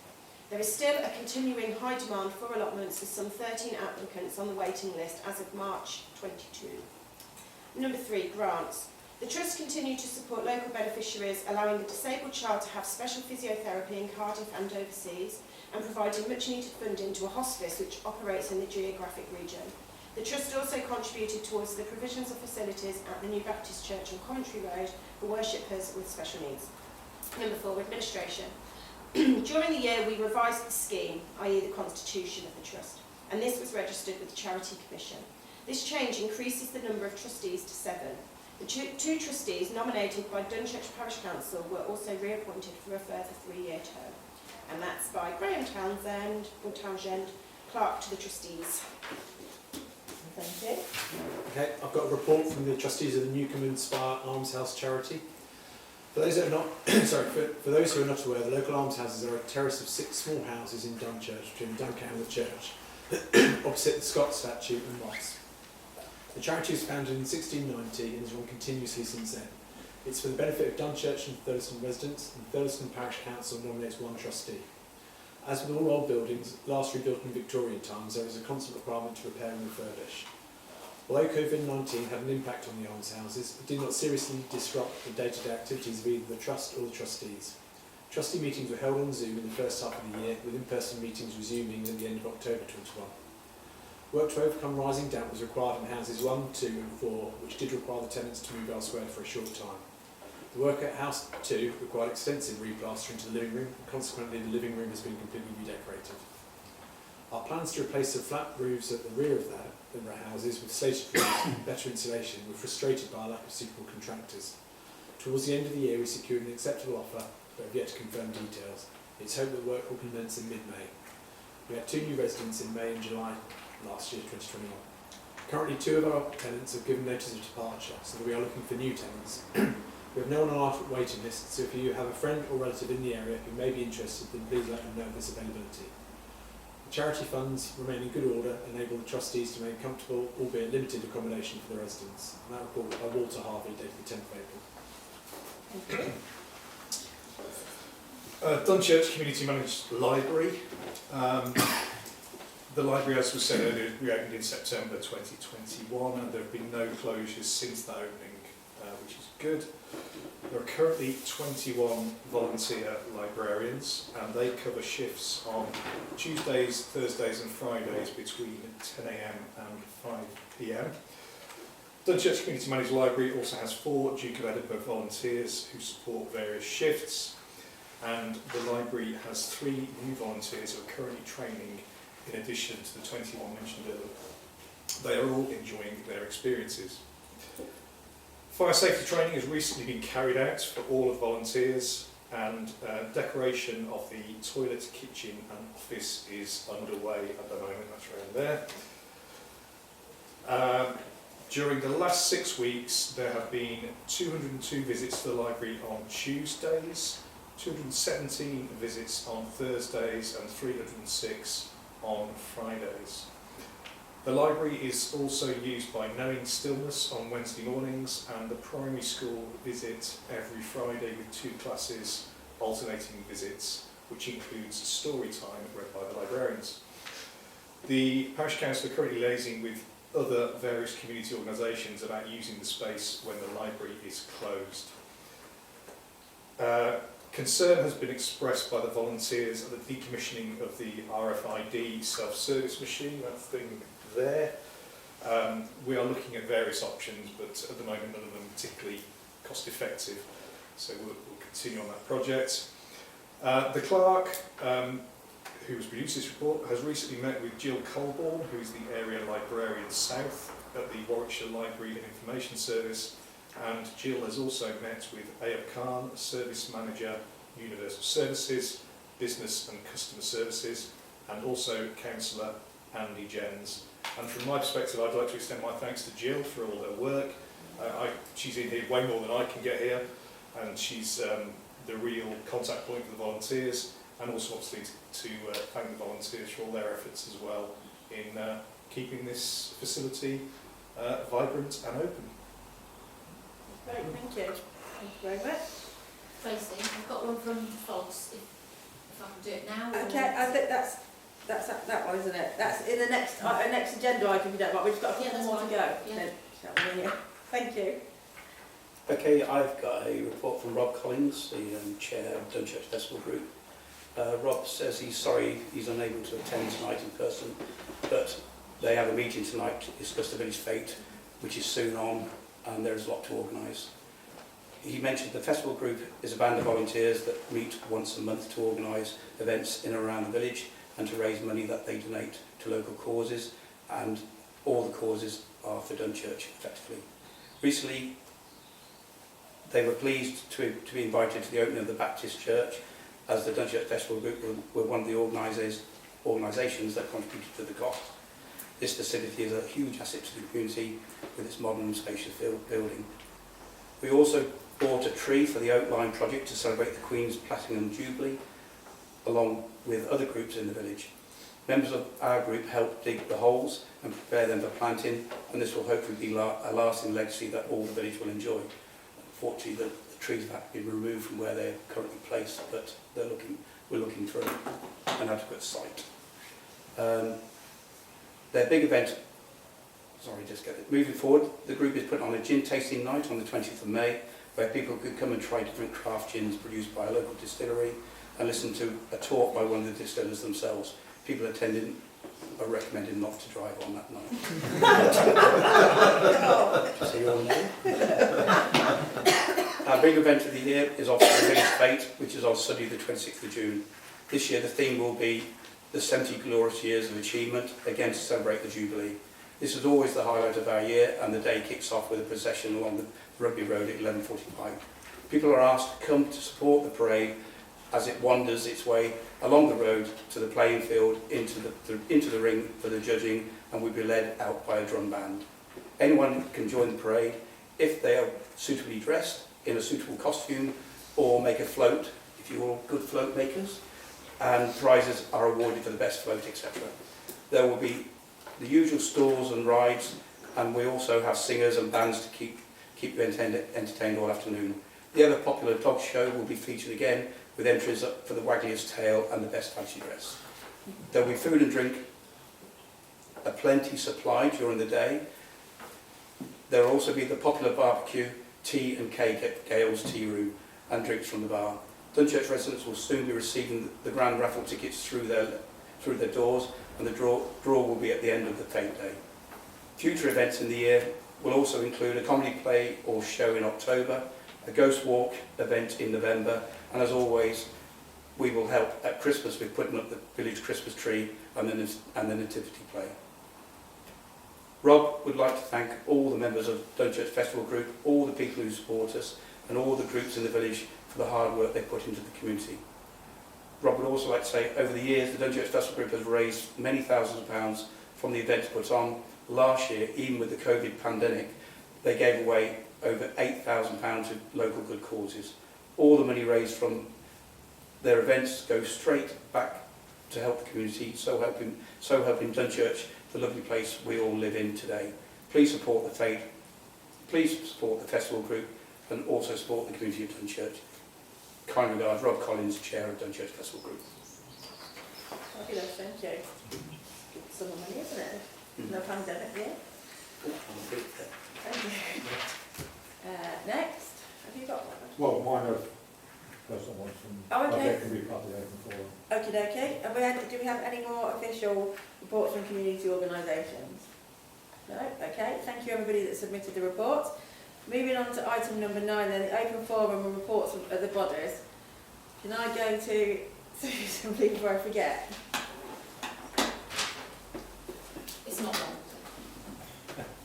Speaker 5: There is still a continuing high demand for allotments with some 13 applicants on the waiting list as of March 22. Number 3, grants. The Trust continue to support local beneficiaries, allowing the disabled child to have special physiotherapy in Cardiff and overseas, and providing much needed funding to a hospice which operates in the geographic region. The Trust also contributed towards the provisions of facilities at the New Baptist Church on Coventry Road for worshippers with special needs. Number 4, administration. During the year we revised the scheme, i.e. the constitution of the Trust, and this was registered with the Charity Commission. This change increases the number of trustees to 7. The 2 trustees nominated by Dunchurch Parish Council were also reappointed for a further 3-year term. And that's by Graham Townshend, Clerk to the Trustees. Thank you.
Speaker 2: Okay, I've got a report from the trustees of the Newcombe Inspire Almshouse charity. For those who are not, for those who are not aware, the local almshouses are a terrace of 6 small houses in Dunchurch between Duncan and the church, opposite the Scott statue and mosque. The charity was founded in 1690 and has run continuously since then. It's for the benefit of Dunchurch and Thurston residents, and Thurston Parish Council nominates 1 trustee. As with all old buildings, last rebuilt in Victorian times, there is a constant requirement to repair and refurbish. Although COVID-19 had an impact on the almshouses, it did not seriously disrupt the day-to-day activities of either the Trust or the trustees. Trustee meetings were held on Zoom in the first half of the year, with in-person meetings resuming at the end of October 21. Work to overcome rising damp was required in houses 1, 2 and 4, which did require the tenants to move elsewhere for a short time. The work at House 2 required extensive replastering to the living room, and consequently the living room has been completely redecorated. Our plans to replace the flat roofs at the rear of the houses with slated roofs and better insulation were frustrated by a lack of suitable contractors. Towards the end of the year we secured an acceptable offer, but have yet to confirm details. It's hoped that work will commence in mid-May. We had 2 new residents in May and July last year, 2021. Currently 2 of our tenants have given notice of departure, so that we are looking for new tenants. We have no one on our waiting list, so if you have a friend or relative in the area who may be interested, then please let them know of this availability. The charity funds remain in good order and enable the trustees to make comfortable, albeit limited, accommodation for the residents. And that report by Walter Harvey, dated the 10th of April.
Speaker 12: Dunchurch Community Managed Library. The library, as was said earlier, reopened in September 2021, and there have been no closures since that opening, which is good. There are currently 21 volunteer librarians, and they cover shifts on Tuesdays, Thursdays and Fridays between 10 AM and 5 PM. Dunchurch Community Managed Library also has 4 Duke of Edinburgh volunteers who support various shifts, and the library has 3 new volunteers who are currently training in addition to the 21 mentioned earlier. They are all enjoying their experiences. Fire safety training has recently been carried out for all of volunteers, and decoration of the toilet, kitchen and office is underway at the moment. That's around there. During the last 6 weeks there have been 202 visits to the library on Tuesdays, 217 visits on Thursdays and 306 on Fridays. The library is also used by Knowing Stillness on Wednesday mornings, and the primary school visit every Friday with 2 classes, alternating visits which includes a story time read by the librarians. The Parish Council are currently liaising with other various community organisations about using the space when the library is closed. Concern has been expressed by the volunteers at the decommissioning of the RFID self-service machine, that thing there. We are looking at various options, but at the moment none of them particularly cost effective, so we'll continue on that project. The clerk, who has produced this report, has recently met with Jill Colborne, who is the Area Librarian South at the Warwickshire Library and Information Service, and Jill has also met with Ayub Khan, Service Manager, Universal Services, Business and Customer Services, and also Councillor Andy Jens. And from my perspective, I'd like to extend my thanks to Jill for all her work. She's in here way more than I can get here, and she's the real contact point for the volunteers, and also obviously to thank the volunteers for all their efforts as well in keeping this facility vibrant and open.
Speaker 1: Great, thank you. Thank you very much.
Speaker 13: Tracy, I've got one from Fox, if I can do it now.
Speaker 1: Okay, I think that's that one, isn't it? That's in the next agenda item, if you don't mind. We've just got a couple more to go.
Speaker 13: Yeah.
Speaker 1: Then, thank you.
Speaker 11: Okay, I've got a report from Rob Collins, the chair of Dunchurch Festival Group. Rob says he's sorry he's unable to attend tonight in person, but they have a meeting tonight to discuss the village fete, which is soon on, and there is a lot to organise. He mentioned the festival group is a band of volunteers that meet once a month to organise events in and around the village and to raise money that they donate to local causes, and all the causes are for Dunchurch effectively. Recently, they were pleased to be invited to the opening of the Baptist Church, as the Dunchurch Festival Group were one of the organisations that contributed to the cost. This facility is a huge asset to the community with its modern and spacious building. We also bought a tree for the Oak Line project to celebrate the Queen's Platinum Jubilee, along with other groups in the village. Members of our group helped dig the holes and prepare them for planting, and this will hopefully be a lasting legacy that all the village will enjoy. Unfortunately, the trees have been removed from where they're currently placed, but we're looking for an adequate site. Their big event, moving forward, the group is putting on a gin tasting night on the 20th of May, where people could come and try different craft gins produced by a local distillery and listen to a talk by one of the distillers themselves. People attending are recommended not to drive on that night. Just so you all know. Our big event of the year is obviously the Village Fete, which is on Sunday the 26th of June. This year the theme will be the 70 glorious years of achievement, again to celebrate the Jubilee. This is always the highlight of our year, and the day kicks off with a procession along the Rugby Road at 11:45. People are asked to come to support the parade as it wanders its way along the road to the playing field, into the ring for the judging, and will be led out by a drum band. Anyone can join the parade if they are suitably dressed in a suitable costume, or make a float if you're all good float makers, and prizes are awarded for the best float, etc. There will be the usual stalls and rides, and we also have singers and bands to keep you entertained all afternoon. The other popular dog show will be featured again, with entries up for the waggiest tail and the best fancy dress. There will be food and drink, a plenty supplied during the day. There will also be the popular barbecue, tea and cake at Gale's Tea Room, and drinks from the bar. Dunchurch residents will soon be receiving the grand raffle tickets through their doors, and the draw will be at the end of the fete day. Future events in the year will also include a comedy play or show in October, a ghost walk event in November, and as always, we will help at Christmas with putting up the village Christmas tree and the nativity play. Rob would like to thank all the members of Dunchurch Festival Group, all the people who support us, and all the groups in the village for the hard work they put into the community. Rob would also like to say, over the years, the Dunchurch Festival Group has raised many thousands of pounds from the events put on. Last year, even with the COVID pandemic, they gave away over £8,000 to local good causes. All the money raised from their events goes straight back to help the community, so helping Dunchurch, the lovely place we all live in today. Please support the fete, please support the festival group, and also support the community of Dunchurch. Kind regards, Rob Collins, Chair of Dunchurch Festival Group.
Speaker 1: Fabulous, thank you. Good sum of money, isn't it? No pandemic yet. Thank you. Next, have you got one?
Speaker 8: Well, mine are personal ones from,
Speaker 1: Oh, okay.
Speaker 8: they can be part of the open forum.
Speaker 1: Okay, okay. Do we have any more official reports from community organisations? No? Okay. Thank you everybody that submitted the reports. Moving on to item number 9 then, the open forum and reports from other bodies. Can I go to something before I forget?
Speaker 13: It's not long.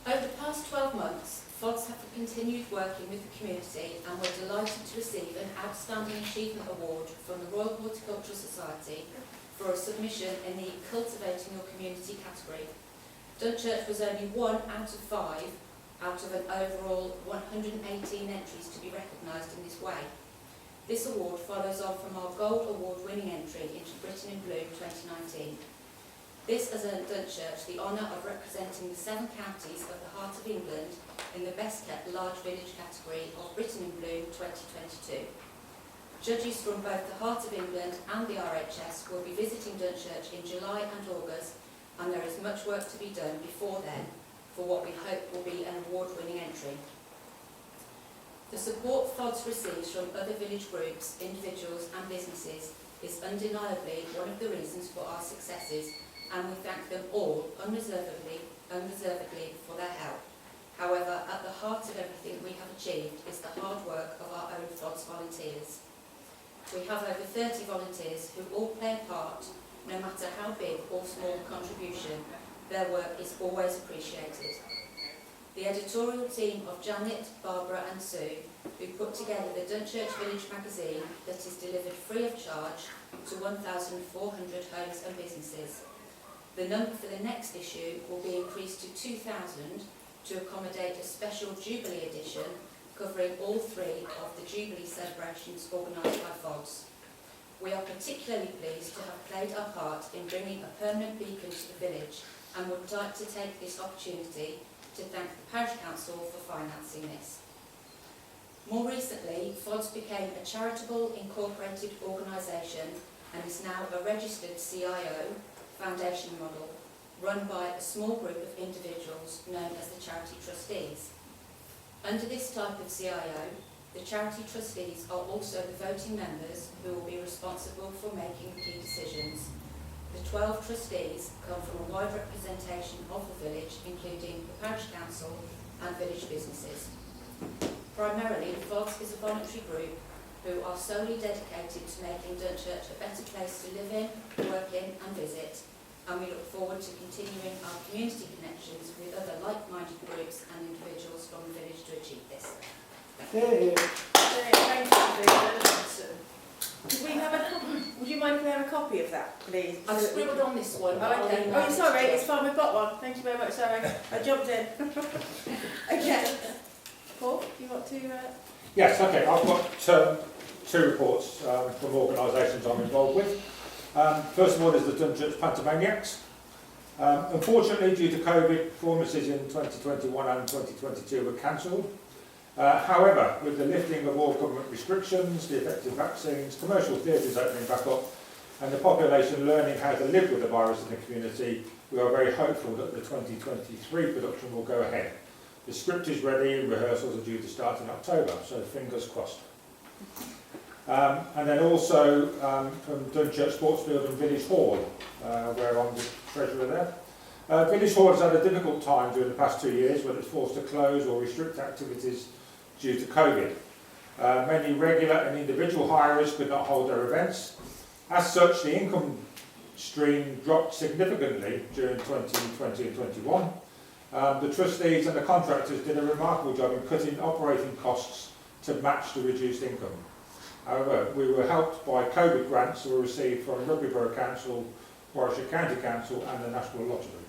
Speaker 13: Over the past 12 months, FODs have continued working with the community and we're delighted to receive an Outstanding Achievement Award from the Royal Horticultural Society for a submission in the Cultivating Your Community category. Dunchurch was only 1 out of 5 out of an overall 118 entries to be recognised in this way. This award follows on from our Gold Award winning entry into Britain in Bloom 2019. This has earned Dunchurch the honour of representing the 7 counties of the Heart of England in the Best Kept Large Village category of Britain in Bloom 2022. Judges from both the Heart of England and the RHS will be visiting Dunchurch in July and August, and there is much work to be done before then for what we hope will be an award-winning entry. The support FODs receives from other village groups, individuals and businesses is undeniably one of the reasons for our successes, and we thank them all unreservedly for their help. However, at the heart of everything we have achieved is the hard work of our own FODs volunteers. We have over 30 volunteers who all play a part, no matter how big or small the contribution. Their work is always appreciated. The editorial team of Janet, Barbara and Sue, who put together the Dunchurch Village magazine that is delivered free of charge to 1,400 homes and businesses. The number for the next issue will be increased to 2,000 to accommodate a special Jubilee edition covering all 3 of the Jubilee celebrations organised by FODs. We are particularly pleased to have played our part in bringing a permanent beacon to the village and would like to take this opportunity to thank the Parish Council for financing this. More recently, FODs became a charitable incorporated organisation and is now a registered CIO foundation model run by a small group of individuals known as the Charity Trustees. Under this type of CIO, the Charity Trustees are also the voting members who will be responsible for making key decisions. The 12 trustees come from a wide representation of the village, including the Parish Council and village businesses. Primarily, FODs is a voluntary group who are solely dedicated to making Dunchurch a better place to live in, work in and visit, and we look forward to continuing our community connections with other like-minded groups and individuals from the village to achieve this.
Speaker 1: Thank you, Susan. Could we have would you mind if we have a copy of that, please?
Speaker 13: I've scribbled on this one.
Speaker 1: Oh, okay. Oh, sorry, it's fine, we've got one. Thank you very much, sorry. I jumped in. Okay. Paul, do you want to...
Speaker 8: Yes, okay, I've got 2 reports from organisations I'm involved with. First of all is the Dunchurch Pantomaniacs. Unfortunately, due to COVID, performances in 2021 and 2022 were cancelled. However, with the lifting of all government restrictions, the effective vaccines, commercial theatres opening back up, and the population learning how to live with the virus in the community, we are very hopeful that the 2023 production will go ahead. The script is ready and rehearsals are due to start in October, so fingers crossed. And then also from Dunchurch Sportsfield and Village Hall, where I'm the treasurer there. Village Hall has had a difficult time during the past 2 years when it's forced to close or restrict activities due to COVID. Many regular and individual hirers could not hold their events. As such, the income stream dropped significantly during 2020 and 21. The trustees and the contractors did a remarkable job in cutting operating costs to match the reduced income. However, we were helped by COVID grants that were received from Rugby Borough Council, Warwickshire County Council and the National Lottery.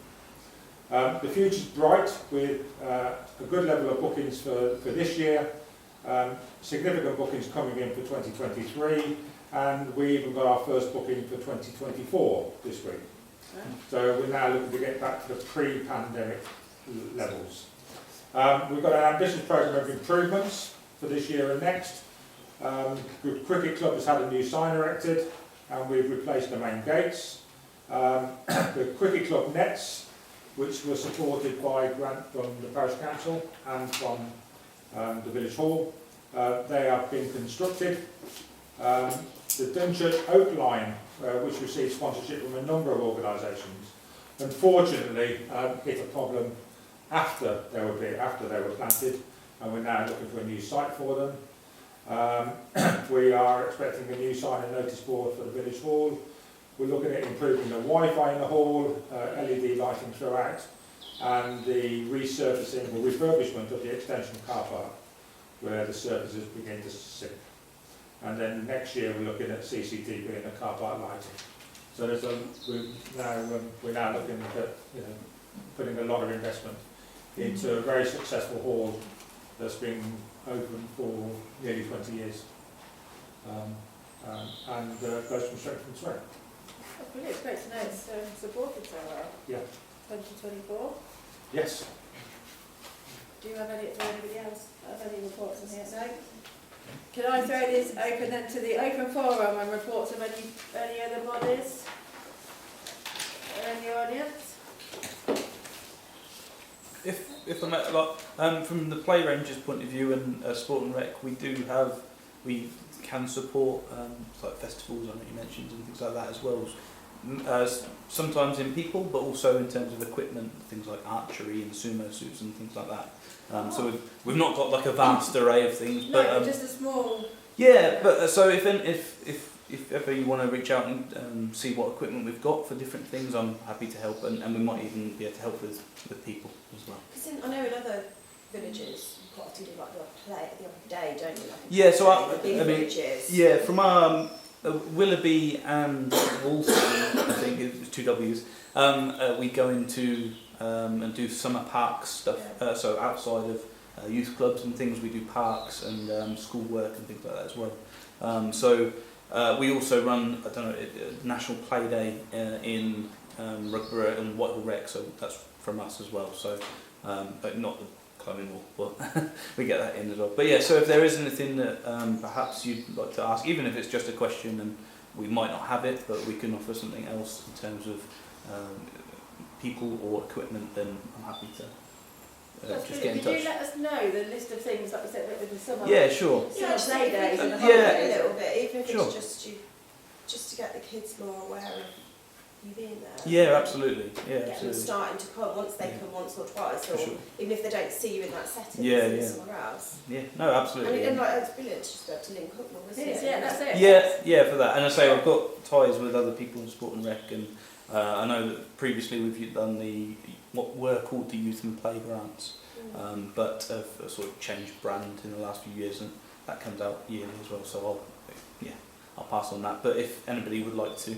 Speaker 8: The future's bright with a good level of bookings for this year, significant bookings coming in for 2023, and we even got our first booking for 2024 this week. So we're now looking to get back to the pre-pandemic levels. We've got an ambitious programme of improvements for this year and next. The cricket club has had a new sign erected, and we've replaced the main gates. The cricket club nets, which were supported by grant from the parish council and from the village hall, they have been constructed. The Dunchurch Oak line, which received sponsorship from a number of organisations, unfortunately hit a problem after they were planted, and we're now looking for a new site for them. We are expecting a new sign and notice board for the village hall. We're looking at improving the Wi-Fi in the hall, LED lighting throughout, and the resurfacing or refurbishment of the extension car park, where the surfaces begin to sink. And then next year we're looking at CCTV and the car park lighting. So we're now looking at putting a lot of investment into a very successful hall that's been open for nearly 20 years, and goes from strength to strength.
Speaker 1: That's brilliant. It's great to know it's supported so well.
Speaker 8: Yeah.
Speaker 1: 2024.
Speaker 8: Yes.
Speaker 1: Do anybody else have any reports on here? No? Can I throw this open then to the open forum and reports of any other bodies? Any audience?
Speaker 9: If I may, like, from the play ranger's point of view and sport and rec, we can support like festivals, I know you mentioned, and things like that as well. Sometimes in people, but also in terms of equipment, things like archery and sumo suits and things like that. So we've not got like a vast array of things, but
Speaker 1: just a small.
Speaker 9: Yeah, but so if ever you want to reach out and see what equipment we've got for different things, I'm happy to help, and we might even be able to help with people as well.
Speaker 5: Because I know in other villages, you quite often do like the play at the end of the day, don't you? Like
Speaker 9: Yeah, so
Speaker 5: villages.
Speaker 9: yeah, from Willoughby and Walsall, I think it was 2 W's. We go into and do summer park stuff. So outside of youth clubs and things, we do parks and school work and things like that as well. So we also run a national play day in Rugborough and Whitehall Rec. So that's from us as well. So but not the climbing wall, but we get that in as well. But yeah, so if there is anything that perhaps you'd like to ask, even if it's just a question and we might not have it, but we can offer something else in terms of people or equipment, then I'm happy to just get in touch.
Speaker 1: Could you let us know the list of things, like we said, with the summer?
Speaker 9: Yeah, sure.
Speaker 5: Yeah, just
Speaker 1: play days and the
Speaker 5: a little bit, even if
Speaker 9: Sure.
Speaker 5: it's just to get the kids more aware of you being there.
Speaker 9: Yeah, absolutely. Yeah,
Speaker 5: Get
Speaker 9: absolutely.
Speaker 5: them starting to come once they come once or twice, or
Speaker 9: For sure.
Speaker 5: even if they don't see you in that setting,
Speaker 9: Yeah,
Speaker 5: see you
Speaker 9: yeah.
Speaker 5: somewhere else.
Speaker 9: Yeah, no, absolutely.
Speaker 5: And it's brilliant to just be able to link up more, isn't it?
Speaker 1: Yeah, that's it.
Speaker 9: Yeah, for that. And I say I've got ties with other people in sport and rec, and I know that previously we've done what were called the Youth and Play grants, but have sort of changed brand in the last few years, and that comes out yearly as well. So I'll pass on that. But if anybody would like to,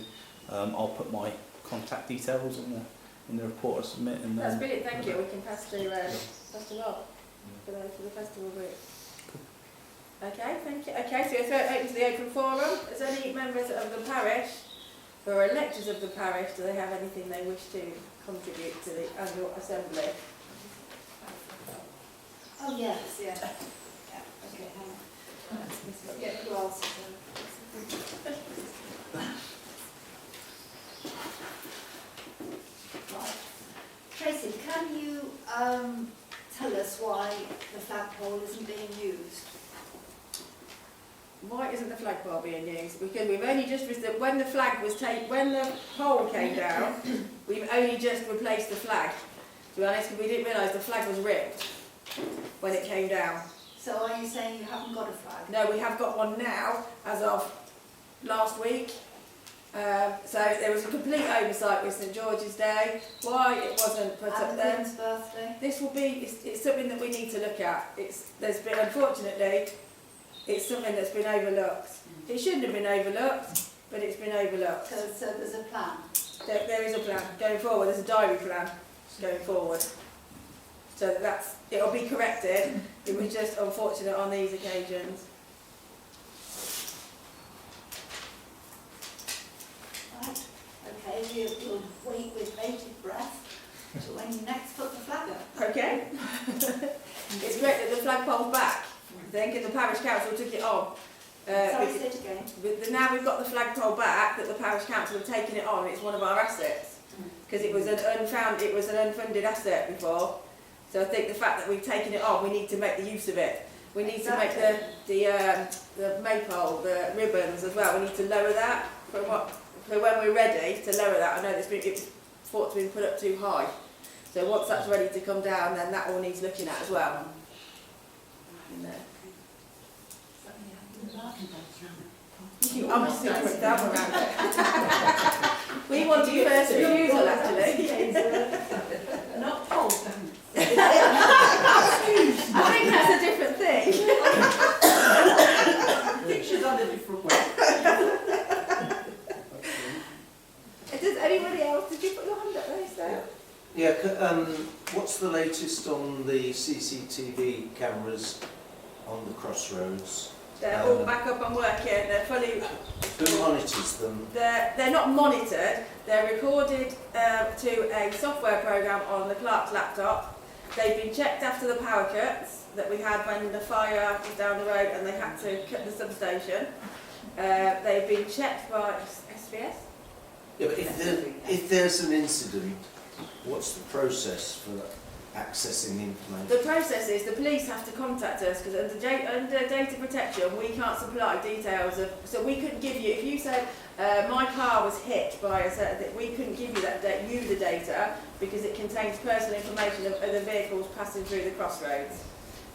Speaker 9: I'll put my contact details in the report I submit. And
Speaker 1: that's brilliant. Thank you. We can pass to Rob for the festival group. Okay, thank you. Okay, so we'll throw it open to the open forum. Is there any members of the parish who are electors of the parish? Do they have anything they wish to contribute to the annual assembly?
Speaker 14: Oh yes, yeah. Okay, hang on. Yeah, who else is there? Right. Tracy, can you tell us why the flagpole isn't being used?
Speaker 1: Why isn't the flagpole being used? Because we've only just when the flag was when the pole came down, we've only just replaced the flag. To be honest, because we didn't realise the flag was ripped when it came down.
Speaker 14: So are you saying you haven't got a flag?
Speaker 1: No, we have got one now, as of last week. So there was a complete oversight with St George's Day. Why it wasn't put up then?
Speaker 14: Queen's birthday?
Speaker 1: This will be. It's something that we need to look at. Unfortunately, it's something that's been overlooked. It shouldn't have been overlooked, but it's been overlooked.
Speaker 14: So there's a plan?
Speaker 1: There is a plan going forward. There's a diary plan going forward. So it'll be corrected. It was just unfortunate on these occasions.
Speaker 14: Right. Okay, we'll wait with bated breath to when you next put the flag up.
Speaker 1: Okay. It's great that the flagpole's back. I think, and the parish council took it on.
Speaker 14: Sorry, say it again.
Speaker 1: Now we've got the flagpole back, that the parish council have taken it on. It's one of our assets because it was an unfunded asset before. So I think the fact that we've taken it on, we need to make the use of it. We need to make the maypole, the ribbons as well. We need to lower that for when we're ready to lower that. I know it's thought to be put up too high. So once that's ready to come down, then that all needs looking at as well. I'm just going to put down around it. We want to first refusal, actually.
Speaker 6: Not told.
Speaker 1: I think that's a different thing.
Speaker 6: I think she's on a different way.
Speaker 1: Does anybody else? Did you put your hand up there, Steph?
Speaker 10: Yeah, what's the latest on the CCTV cameras on the crossroads?
Speaker 1: They're all back up and working. They're fully.
Speaker 10: Who monitors them?
Speaker 1: They're not monitored. They're recorded to a software program on the clerk's laptop. They've been checked after the power cuts that we had when the fire was down the road and they had to cut the substation. They've been checked by SBS.
Speaker 10: Yeah, but if there's an incident, what's the process for accessing the information?
Speaker 1: The process is the police have to contact us because under data protection we can't supply details of. So we couldn't give you, if you said my car was hit by a certain thing, we couldn't give you that the data because it contains personal information of other vehicles passing through the crossroads.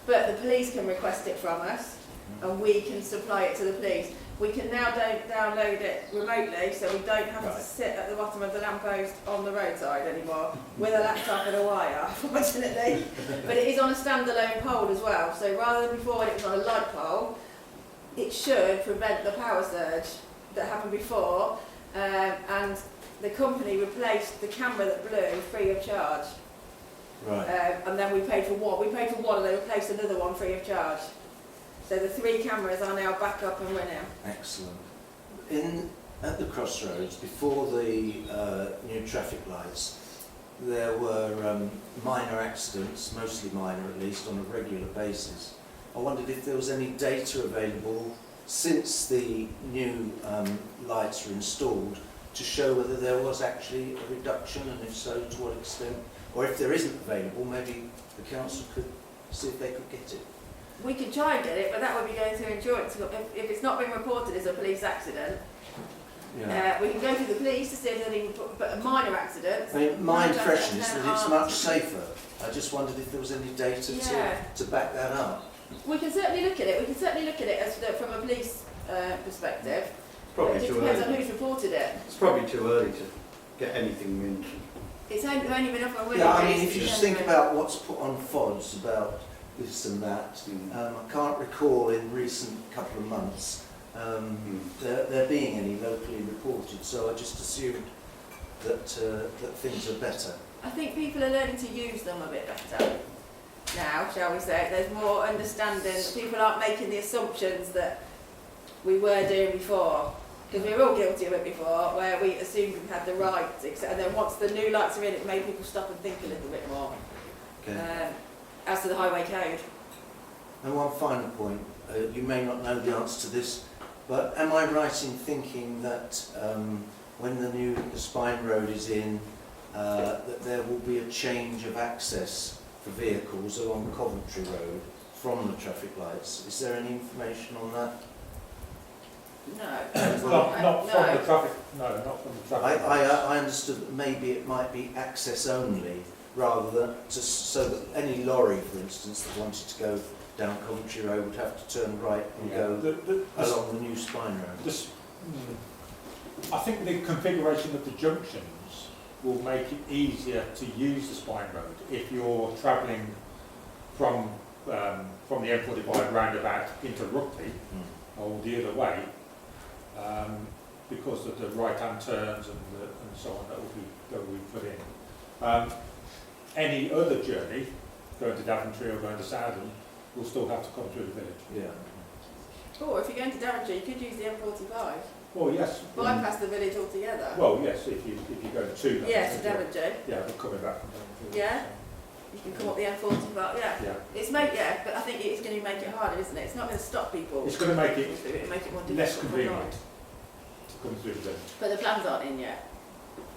Speaker 1: But the police can request it from us and we can supply it to the police. We can now download it remotely, so we don't have to sit at the bottom of the lamppost on the roadside anymore with a laptop and a wire, fortunately. But it is on a standalone pole as well, so rather than before when it was on a light pole, it should prevent the power surge that happened before, and the company replaced the camera that blew free of charge.
Speaker 10: Right.
Speaker 1: And then we paid for one and they replaced another one free of charge. So the 3 cameras are now back up and running.
Speaker 10: Excellent. At the crossroads, before the new traffic lights, there were minor accidents, mostly minor at least, on a regular basis. I wondered if there was any data available since the new lights were installed to show whether there was actually a reduction, and if so, to what extent. Or if there isn't available, maybe the council could see if they could get it.
Speaker 1: We could try and get it, but that would be going through insurance. If it's not been reported as a police accident, we can go to the police to see if there's any but a minor accident.
Speaker 10: I mean, my impression is that it's much safer. I just wondered if there was any data to back that up.
Speaker 1: We can certainly look at it. We can certainly look at it as from a police perspective.
Speaker 15: Probably
Speaker 1: it just
Speaker 15: too
Speaker 1: depends
Speaker 15: early.
Speaker 1: on who's reported it.
Speaker 15: It's probably too early to get anything in.
Speaker 1: It's only been up and running.
Speaker 10: Yeah, I mean, if you just think about what's put on FODs about this and that, I can't recall in recent couple of months there being any locally reported, so I just assumed that things are better.
Speaker 1: I think people are learning to use them a bit better now, shall we say. There's more understanding. People aren't making the assumptions that we were doing before, because we were all guilty of it before, where we assumed we had the rights, etc. And then once the new lights are in, it made people stop and think a little bit more.
Speaker 10: Okay.
Speaker 1: As to the highway code.
Speaker 10: And one final point, you may not know the answer to this, but am I right in thinking that when the Spine Road is in, that there will be a change of access for vehicles along Coventry Road from the traffic lights? Is there any information on that?
Speaker 1: No.
Speaker 8: Not from the traffic. No, not from the traffic.
Speaker 10: I understood that maybe it might be access only, rather than just so that any lorry, for instance, that wanted to go down Coventry Road would have to turn right and go along the new Spine Road.
Speaker 8: I think the configuration of the junctions will make it easier to use the Spine Road if you're travelling from the M45 roundabout into Rugby or the other way, because of the right-hand turns and so on that will be put in. Any other journey, going to Daventry or going to Southern, will still have to come through the village.
Speaker 10: Yeah.
Speaker 1: Or if you're going to Daventry, you could use the M45.
Speaker 8: Well, yes.
Speaker 1: Bypass the village altogether.
Speaker 8: Well, yes, if you go to Daventry.
Speaker 1: Yeah, to Daventry.
Speaker 8: Yeah, but coming back from Daventry.
Speaker 1: Yeah. You can come up the M45. Yeah.
Speaker 8: Yeah.
Speaker 1: But I think it's going to actually make it harder, isn't it? It's not going to stop people.
Speaker 8: It's going to make it
Speaker 1: It'll make it more difficult.
Speaker 8: less
Speaker 1: for
Speaker 8: convenient
Speaker 1: them.
Speaker 8: to come through them.
Speaker 1: But the plans aren't in yet.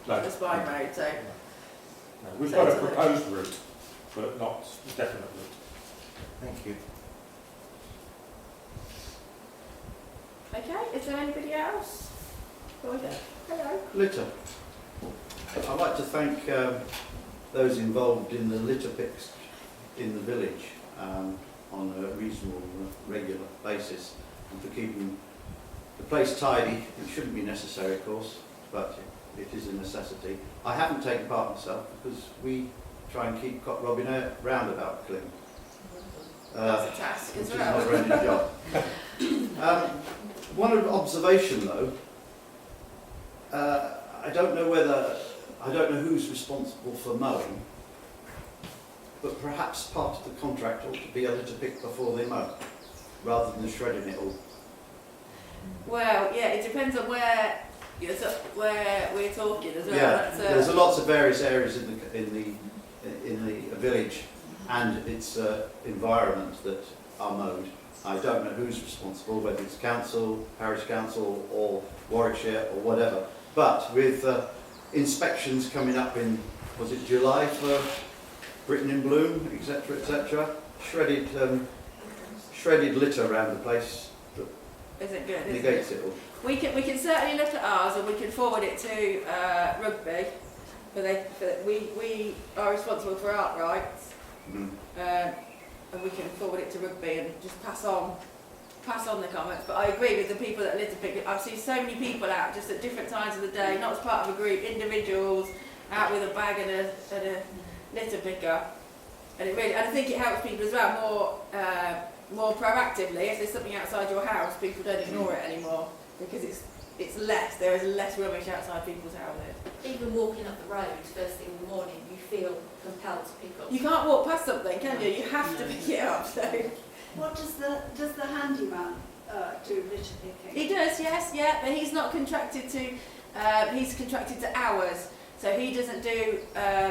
Speaker 8: No.
Speaker 1: The spine road, so
Speaker 8: No, we've
Speaker 1: So
Speaker 8: got a
Speaker 1: it's a-
Speaker 8: proposed route, but not a definite route.
Speaker 10: Thank you.
Speaker 1: okay. Is there anybody else? Hello.
Speaker 15: Litter. I'd like to thank those involved in the litter picks in the village on a reasonable, regular basis, and for keeping the place tidy. It shouldn't be necessary, of course, but it is a necessity. I haven't taken part myself because we try and keep Cot Robin roundabout clean.
Speaker 1: That's a task
Speaker 15: Which
Speaker 1: as
Speaker 15: is a
Speaker 1: well.
Speaker 15: never-ending job. One observation though, I don't know who's responsible for mowing, but perhaps part of the contract ought to be a litter pick before they mow, rather than shredding it all.
Speaker 1: Well, yeah, it depends on where we're talking as well.
Speaker 15: Yeah,
Speaker 1: That's,
Speaker 15: there's lots of various areas in the village and its environment that are mowed. I don't know who's responsible, whether it's council, parish council, or Warwickshire, or whatever. But with inspections coming up in, was it July for Britain in Bloom, etc., etc., shredded litter around the place
Speaker 1: isn't good, is
Speaker 15: negates
Speaker 1: it?
Speaker 15: it all.
Speaker 1: We can certainly look at ours, and we can forward it to Rugby. We are responsible for art rights, and we can forward it to Rugby and just pass on the comments. But I agree with the people that litter pick. I've seen so many people out just at different times of the day, not as part of a group, individuals out with a bag and a litter picker, and I think it helps people as well more proactively. If there's something outside your house, people don't ignore it anymore because there is less rubbish outside people's houses.
Speaker 13: Even walking up the road first thing in the morning, you feel compelled to pick up.
Speaker 1: You can't walk past something, can you? You have to pick it up. So
Speaker 14: What does the handyman do litter picking?
Speaker 1: he does, yes, yeah, but he's not contracted to. He's contracted to hours, so he doesn't do.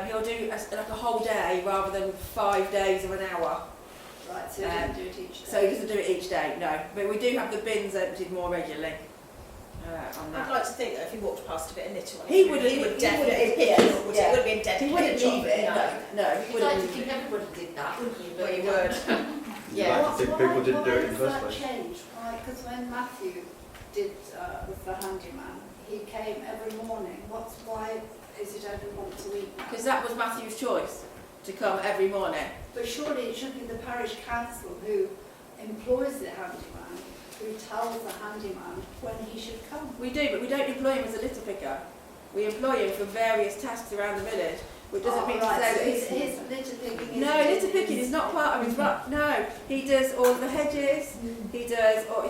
Speaker 1: He'll do like a whole day rather than 5 days of an hour.
Speaker 14: Right, so he doesn't do it each day.
Speaker 1: So he doesn't do it each day, no. But we do have the bins emptied more regularly. On that.
Speaker 5: I'd like to think that if he walked past a bit of litter on
Speaker 1: He
Speaker 5: it,
Speaker 1: would
Speaker 5: definitely pick it up,
Speaker 1: yeah.
Speaker 5: It would be a dead
Speaker 1: He wouldn't leave it. No, he
Speaker 13: You'd
Speaker 1: wouldn't
Speaker 13: like to
Speaker 1: leave
Speaker 13: think
Speaker 1: it.
Speaker 13: everybody did that, wouldn't you?
Speaker 5: Well, you
Speaker 13: you
Speaker 5: would.
Speaker 15: You'd like to think people didn't do it in the first
Speaker 14: Why
Speaker 15: place.
Speaker 14: has that changed? Because when Matthew did with the handyman, he came every morning. Why is it only once a week now?
Speaker 1: Because that was Matthew's choice, to come every morning.
Speaker 14: But surely it should be the parish council who employs the handyman, who tells the handyman when he should come.
Speaker 1: We do, but we don't employ him as a litter picker. We employ him for various tasks around the village, which doesn't mean to say that
Speaker 14: his litter picking is...
Speaker 1: No, litter picking is not part of his work. No, he does all the hedges, he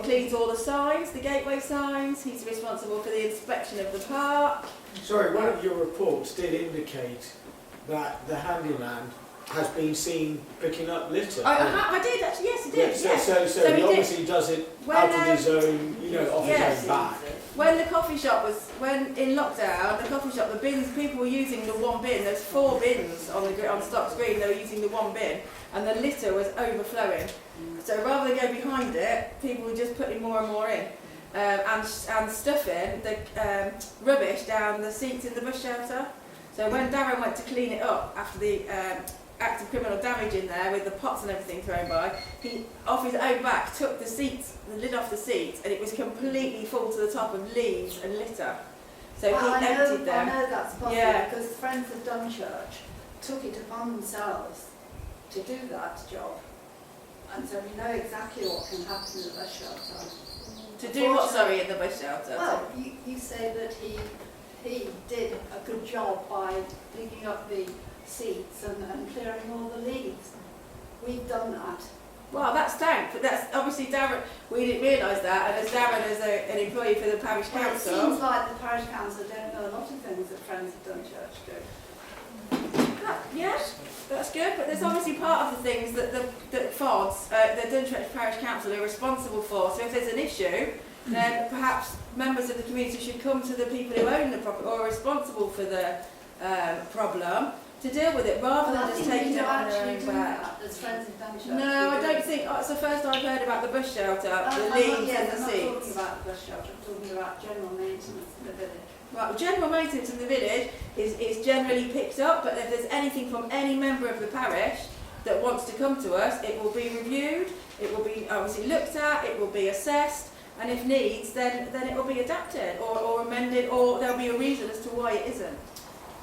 Speaker 1: cleans all the signs, the gateway signs, he's responsible for the inspection of the park.
Speaker 16: Sorry, one of your reports did indicate that the handyman has been seen picking up litter.
Speaker 1: I did actually, yes, he did.
Speaker 16: Yeah,
Speaker 1: yes.
Speaker 16: so he
Speaker 1: did.
Speaker 16: obviously does it
Speaker 1: When,
Speaker 16: out of his own, off
Speaker 1: yes.
Speaker 16: his own back.
Speaker 1: When the coffee shop when in lockdown, the coffee shop, the bins, people were using the one bin. There's 4 bins on stock screen. They were using the one bin, and the litter was overflowing. So rather than go behind it, people were just putting more and more in, and stuffing the rubbish down the seats in the bus shelter. So when Darren went to clean it up after the act of criminal damage in there with the pots and everything thrown by, he, off his own back, took the lid off the seats, and it was completely full to the top of leaves and litter. So he emptied them.
Speaker 14: I know that's possible,
Speaker 1: Yeah.
Speaker 14: because Friends of Dunchurch took it upon themselves to do that job. And so we know exactly what can happen in the bus shelter.
Speaker 1: To do what, sorry, in the bus shelter?
Speaker 14: Well, you say that he did a good job by digging up the seats and clearing all the leaves. We've done that.
Speaker 1: Well, that's dank, but that's obviously Darren. We didn't realise that, and as Darren is an employee for the parish
Speaker 14: Well, it
Speaker 1: council.
Speaker 14: seems like the parish council don't know a lot of things that Friends of Dunchurch do.
Speaker 1: Yes, that's good, but there's obviously part of the things that the FODs, the Dunchurch Parish Council, are responsible for. So if there's an issue, then perhaps members of the community should come to the people who own the property or are responsible for the problem, to deal with it rather
Speaker 14: Well,
Speaker 1: than
Speaker 14: I
Speaker 1: just
Speaker 14: think we
Speaker 1: taking
Speaker 14: do
Speaker 1: it on their
Speaker 14: actually
Speaker 1: own
Speaker 14: do
Speaker 1: back.
Speaker 14: that as friends of Dunchurch.
Speaker 1: No, I
Speaker 14: We do.
Speaker 1: don't think. It's the first I've heard about the bush shelter, the
Speaker 14: I'm
Speaker 1: leaves
Speaker 14: not,
Speaker 1: and
Speaker 14: yes,
Speaker 1: the
Speaker 14: I'm not
Speaker 1: seats.
Speaker 14: talking about the bush shelter, I'm talking about general maintenance of the village.
Speaker 1: Right, well, general maintenance in the village is generally picked up, but if there's anything from any member of the parish that wants to come to us, it will be reviewed, it will be obviously looked at, it will be assessed, and if needs, then it will be adapted or amended, or there'll be a reason as to why it isn't.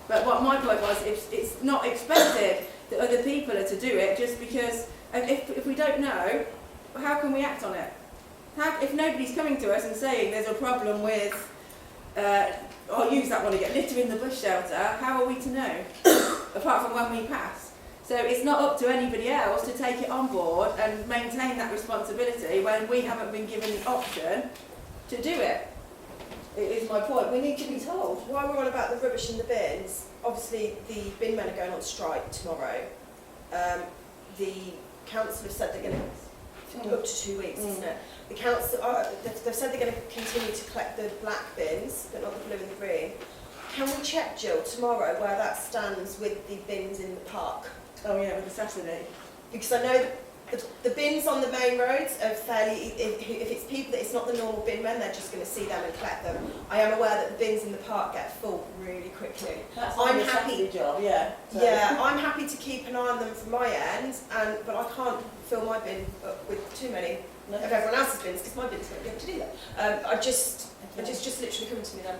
Speaker 1: But what my point was, it's not expected that other people are to do it just because, if we don't know, how can we act on it? If nobody's coming to us and saying there's a problem with, I'll use that one again, litter in the bush shelter, how are we to know? Apart from when we pass. So it's not up to anybody else to take it on board and maintain that responsibility when we haven't been given the option to do it. It is my point. We need to be told.
Speaker 5: While we're on about the rubbish in the bins, obviously the bin men are going on strike tomorrow. The council have said they're going to, up to 2 weeks, isn't it? The council, they've said they're going to continue to collect the black bins, but not the blue and the green. Can we check, Jill, tomorrow where that stands with the bins in the park?
Speaker 1: Oh yeah, with the Saturday.
Speaker 5: Because I know the bins on the main roads are fairly, if it's people that it's not the normal bin men, they're just going to see them and collect them. I am aware that the bins in the park get full really quickly.
Speaker 1: That's
Speaker 5: I'm
Speaker 1: a
Speaker 5: happy.
Speaker 1: Saturday job, yeah. So.
Speaker 5: Yeah, I'm happy to keep an eye on them from my end, but I can't fill my bin up with too many of everyone else's bins because my bins won't be able to do that. I just literally coming to me then.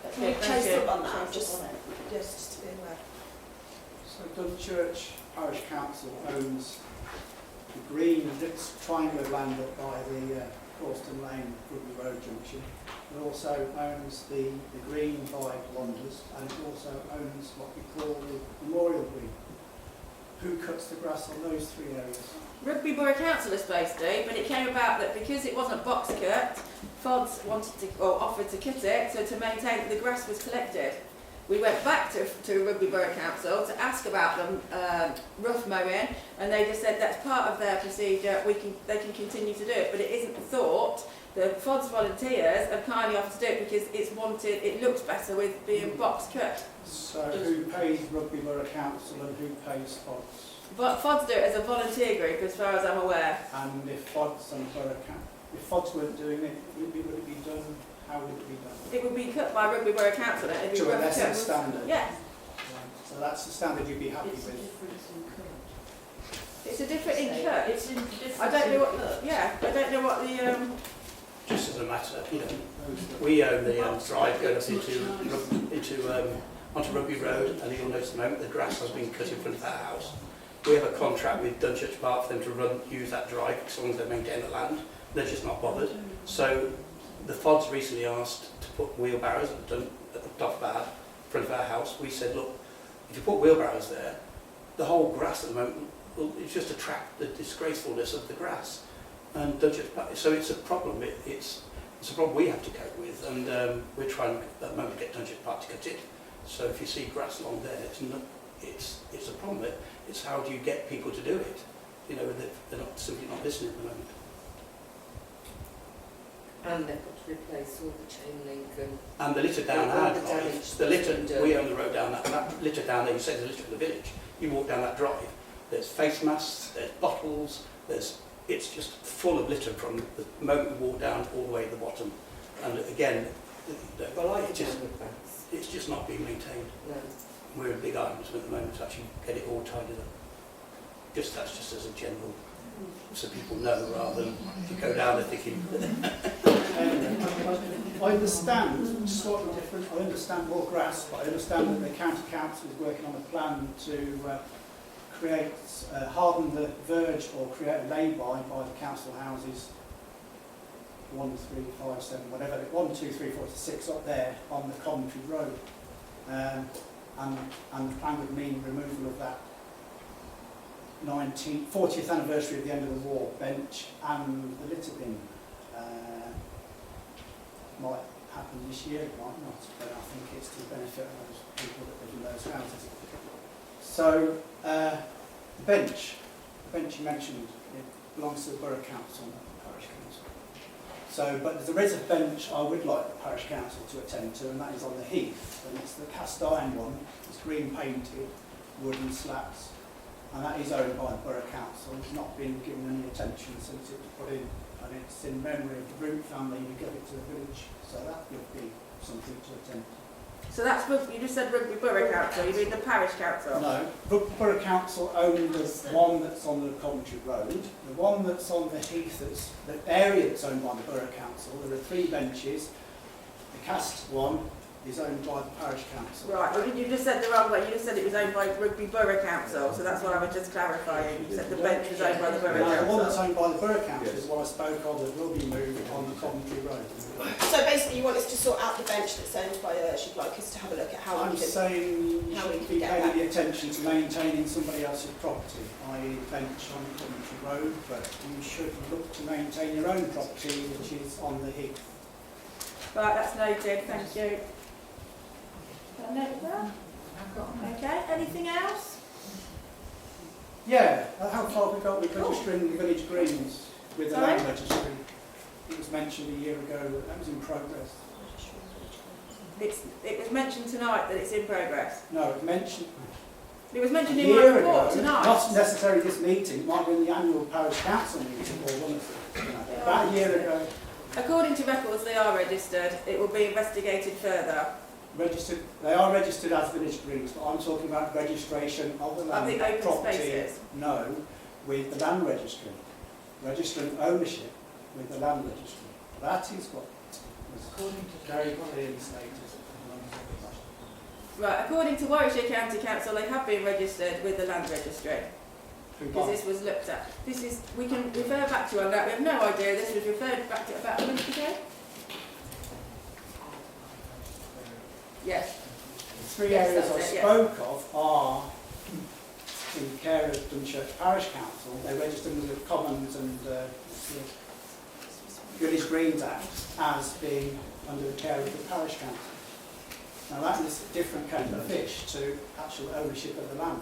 Speaker 1: That's
Speaker 5: Can we
Speaker 1: good,
Speaker 5: chase
Speaker 1: thank you.
Speaker 5: up on that?
Speaker 1: Chase
Speaker 5: Just
Speaker 1: up on it.
Speaker 5: to be aware.
Speaker 4: So Dunchurch Parish Council owns the green triangle of land up by the Causton Lane Rugby Road junction. It also owns the green by Wanders, and it also owns what we call the Memorial Green. Who cuts the grass on those three areas?
Speaker 1: Rugby Borough Council is supposed to, but it came about that because it wasn't box cut, FODs wanted to, or offered to cut it, so to maintain that the grass was collected. We went back to Rugby Borough Council to ask about them rough mowing, and they just said that's part of their procedure, they can continue to do it, but it isn't thought. The FODs volunteers have kindly offered to do it because it looks better with being box cut.
Speaker 4: So who pays Rugby Borough Council and who pays FODs?
Speaker 1: But FODs do it as a volunteer group, as far as I'm aware.
Speaker 4: And if FODs and if FODs weren't doing it, would it be done? How would it be done?
Speaker 1: It would be cut by Rugby Borough Council. And it'd be
Speaker 4: To a
Speaker 1: rough
Speaker 4: lesser
Speaker 1: cut.
Speaker 4: standard?
Speaker 1: Yes.
Speaker 4: So that's the standard you'd be happy with?
Speaker 1: It's a different in cut.
Speaker 6: It's in different
Speaker 1: I don't know what.
Speaker 6: in cut.
Speaker 1: Yeah, I don't know what the.
Speaker 11: Just as a matter, we own the drive going up onto Rugby Road, and you'll notice at the moment the grass has been cut in front of our house. We have a contract with Dunchurch Park for them to use that drive as long as they maintain the land. They're just not bothered. So the FODs recently asked to put wheelbarrows at the top of our front of our house. We said, look, if you put wheelbarrows there, the whole grass at the moment will just attract the disgracefulness of the grass. And Dunchurch Park, so it's a problem. It's a problem we have to cope with, and we're trying at the moment to get Dunchurch Park to cut it. So if you see grass along there, it's a problem. It's how do you get people to do it? You know, they're simply not listening at the moment.
Speaker 6: And they've got to replace all the chain link
Speaker 11: and the litter down
Speaker 6: all
Speaker 11: our
Speaker 6: the
Speaker 11: drive.
Speaker 6: damage
Speaker 11: The litter,
Speaker 6: that's been
Speaker 11: we
Speaker 6: done.
Speaker 11: own the road down that litter down there. You say there's a litter in the village. You walk down that drive. There's face masks. There's bottles. It's just full of litter from the moment we walk down all the way to the bottom. And again, it's just not being maintained.
Speaker 6: No.
Speaker 11: We're in big arguments at the moment to actually get it all tidied up. That's just as a general, so people know, rather than if you go down there thinking.
Speaker 4: I understand, slightly different, I understand more grass, but I understand that the County Council is working on a plan to harden the verge or create a lay-by by the council houses 1, 3, 5, 7, whatever, 1, 2, 3, 4 to 6 up there on the Coventry Road. And the plan would mean removal of that 40th anniversary of the end of the war bench and the litter bin. Might happen this year, it might not, but I think it's to the benefit of those people that live in those houses. So, the bench you mentioned, it belongs to the Borough Council, not the Parish Council. So, but there is a bench I would like the Parish Council to attend to, and that is on the Heath, and it's the cast iron one, it's green painted, wooden slats, and that is owned by the Borough Council. It's not been given any attention since it was put in, and it's in memory of the Root family who gave it to the village, so that would be something to attend to.
Speaker 1: So that's, you just said Rugby Borough Council, you mean the Parish Council?
Speaker 4: No, Rugby Borough Council own the one that's on the Coventry Road, the one that's on the Heath, that's the area that's owned by the Borough Council. There are 3 benches. The cast one is owned by the Parish Council.
Speaker 1: Right, well, you just said the wrong way. You just said it was owned by Rugby Borough Council, so that's what I was just clarifying. You said the bench was owned by the Borough
Speaker 4: The one that's
Speaker 1: Council.
Speaker 4: owned by the Borough Council is what I spoke of that will be moved on the Coventry Road.
Speaker 5: So basically you want us to sort out the bench that's owned by us, you'd like us to have a look at how
Speaker 4: I'm
Speaker 5: we can...
Speaker 4: saying you
Speaker 5: how we
Speaker 4: should
Speaker 5: can
Speaker 4: be
Speaker 5: get
Speaker 4: paying
Speaker 5: that.
Speaker 4: the attention to maintaining somebody else's property, i.e. the bench on the Coventry Road, but you should look to maintain your own property, which is on the Heath.
Speaker 1: Right, that's noted, thank you. Got a note there? Okay, anything else?
Speaker 4: Yeah, how far have we got with registering the village greens with the
Speaker 1: Sorry?
Speaker 4: Land Registry? It was mentioned a year ago that was in progress.
Speaker 1: It was mentioned tonight that it's in progress.
Speaker 4: No, it mentioned
Speaker 1: It was mentioned
Speaker 4: a
Speaker 1: in my
Speaker 4: year
Speaker 1: report
Speaker 4: ago,
Speaker 1: tonight.
Speaker 4: not necessarily this meeting, it might be in the annual Parish Council meeting or one of them. About a year ago,
Speaker 1: According to records, they are registered. It will be investigated further.
Speaker 4: registered. They are registered as village greens, but I'm talking about registration of the
Speaker 1: Of
Speaker 4: land
Speaker 1: the open
Speaker 4: property.
Speaker 1: spaces.
Speaker 4: No, with the Land Registry, registering ownership with the Land Registry. That is what was very clearly stated.
Speaker 1: Right, according to Warwickshire County Council, they have been registered with the Land Registry. Because this was looked at. This is, we can refer back to on that. We have no idea. This was referred back to about a month ago. Yes.
Speaker 4: The 3
Speaker 1: Yes,
Speaker 4: areas I
Speaker 1: that's it, yeah.
Speaker 4: spoke of are in the care of Dunchurch Parish Council. They registered with the Commons and the Village Greens Act as being under the care of the Parish Council. Now that is a different kettle of fish to actual ownership of the land.